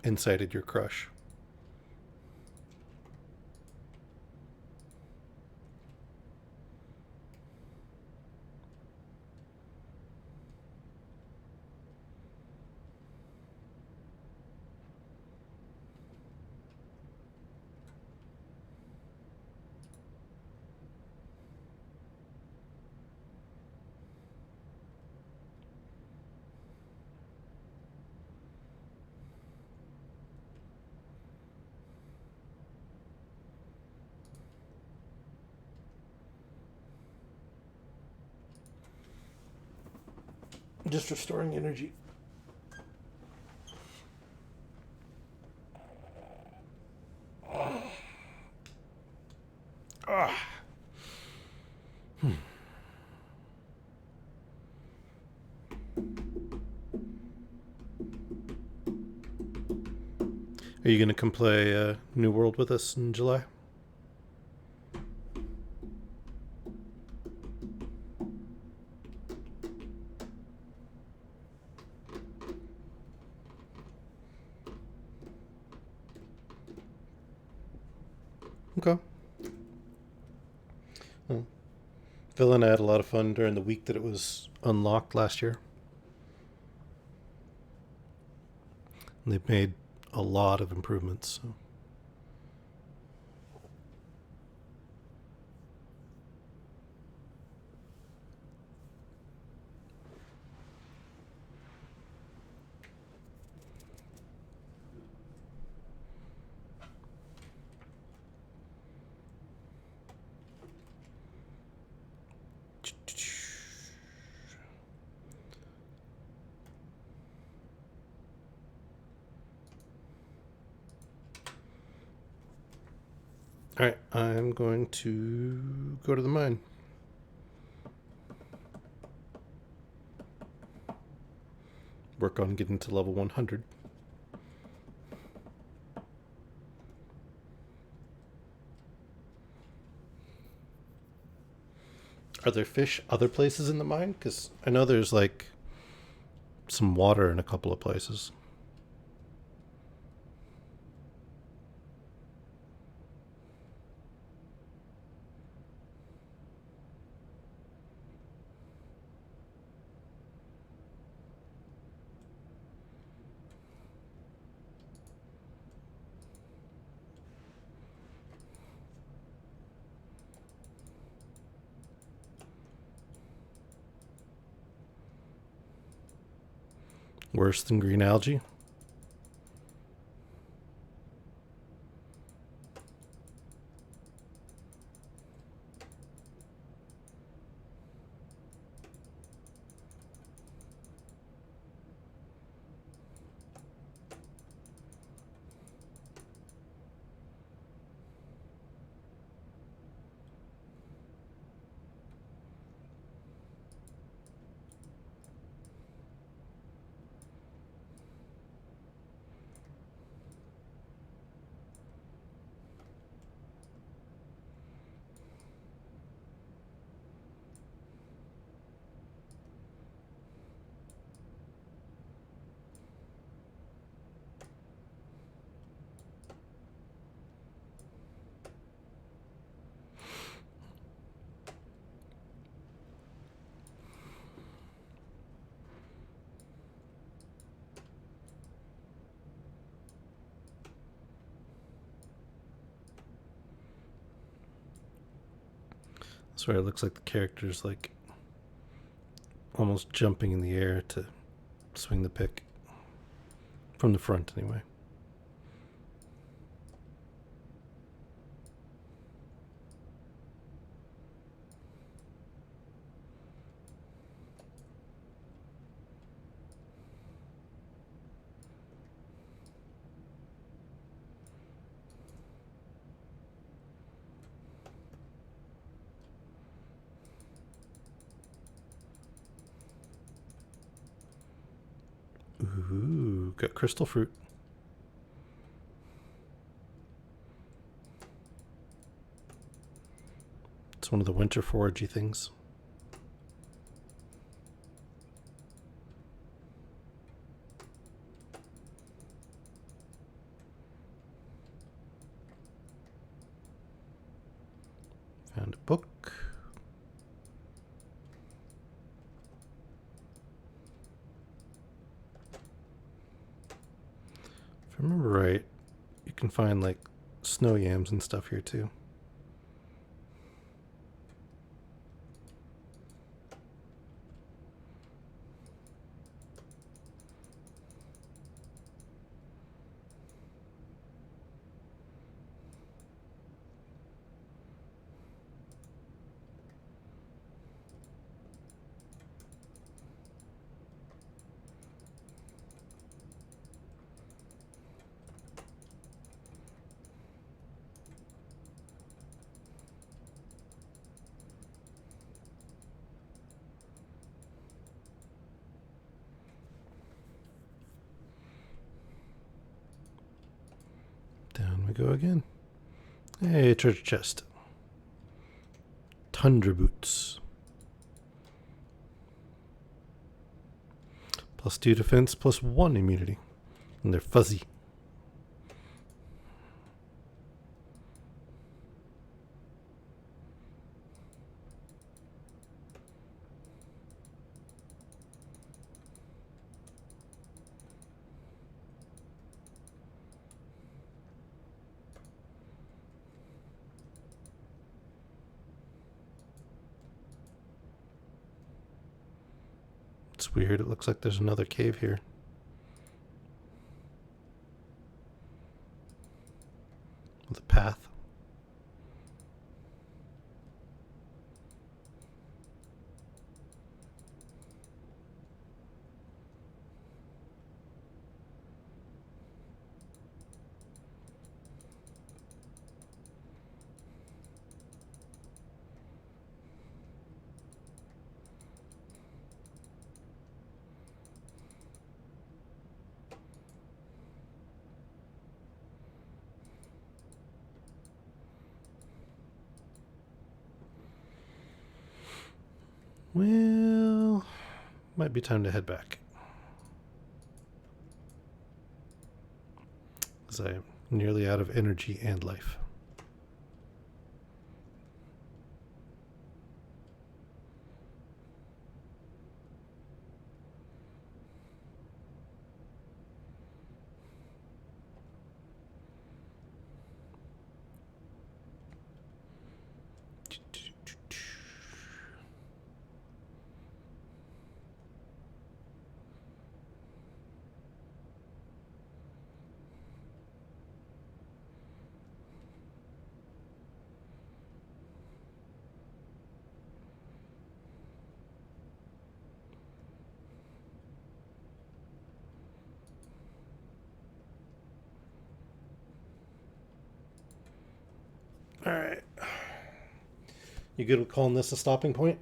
incited your crush? Just restoring energy. Are you going to come play New World with us in July? Okay. Well, Phil and I had a lot of fun during the week that it was unlocked last year. And they've made a lot of improvements. So. All right, I'm going to go to the mine. Work on getting to level 100. Are there fish other places in the mine? Because I know there's like some water in a couple of places. Worse than green algae? That's where it looks like the character's like almost jumping in the air to swing the pick. From the front, anyway. Ooh, got crystal fruit. It's one of the winter foragey things. Found a book. If I remember right, you can find like snow yams and stuff here too. Down we go again. Hey, treasure chest. Tundra boots. +2 defense, +1 immunity. And they're fuzzy. It's weird. It looks like there's another cave here. With a path. Well, might be time to head back. Because I'm nearly out of energy and life. Alright. You good with calling this a stopping point?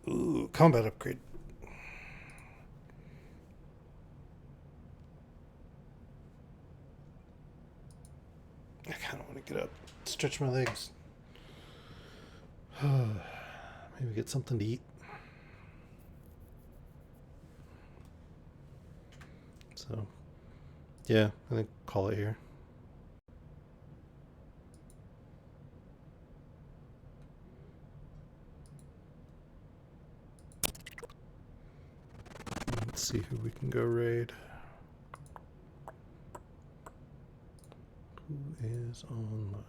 Ooh, combat upgrade. I kind of want to get up, stretch my legs. Maybe get something to eat. So, yeah, I think call it here. Let's see who we can go raid. Who is online?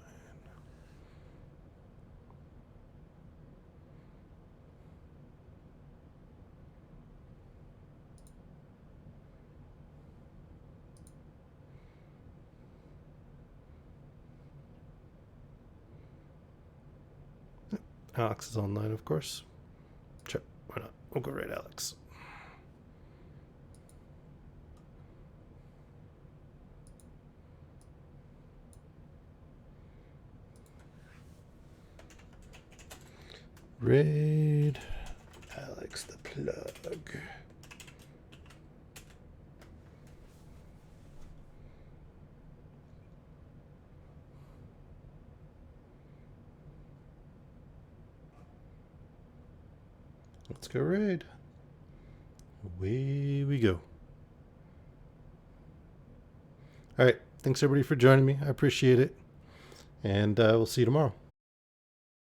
Alex is online, of course. Sure, why not? We'll go raid Alex. Raid Alex the Plug. Let's go raid. Away we go. All right. Thanks everybody for joining me. I appreciate it. And we'll see you tomorrow.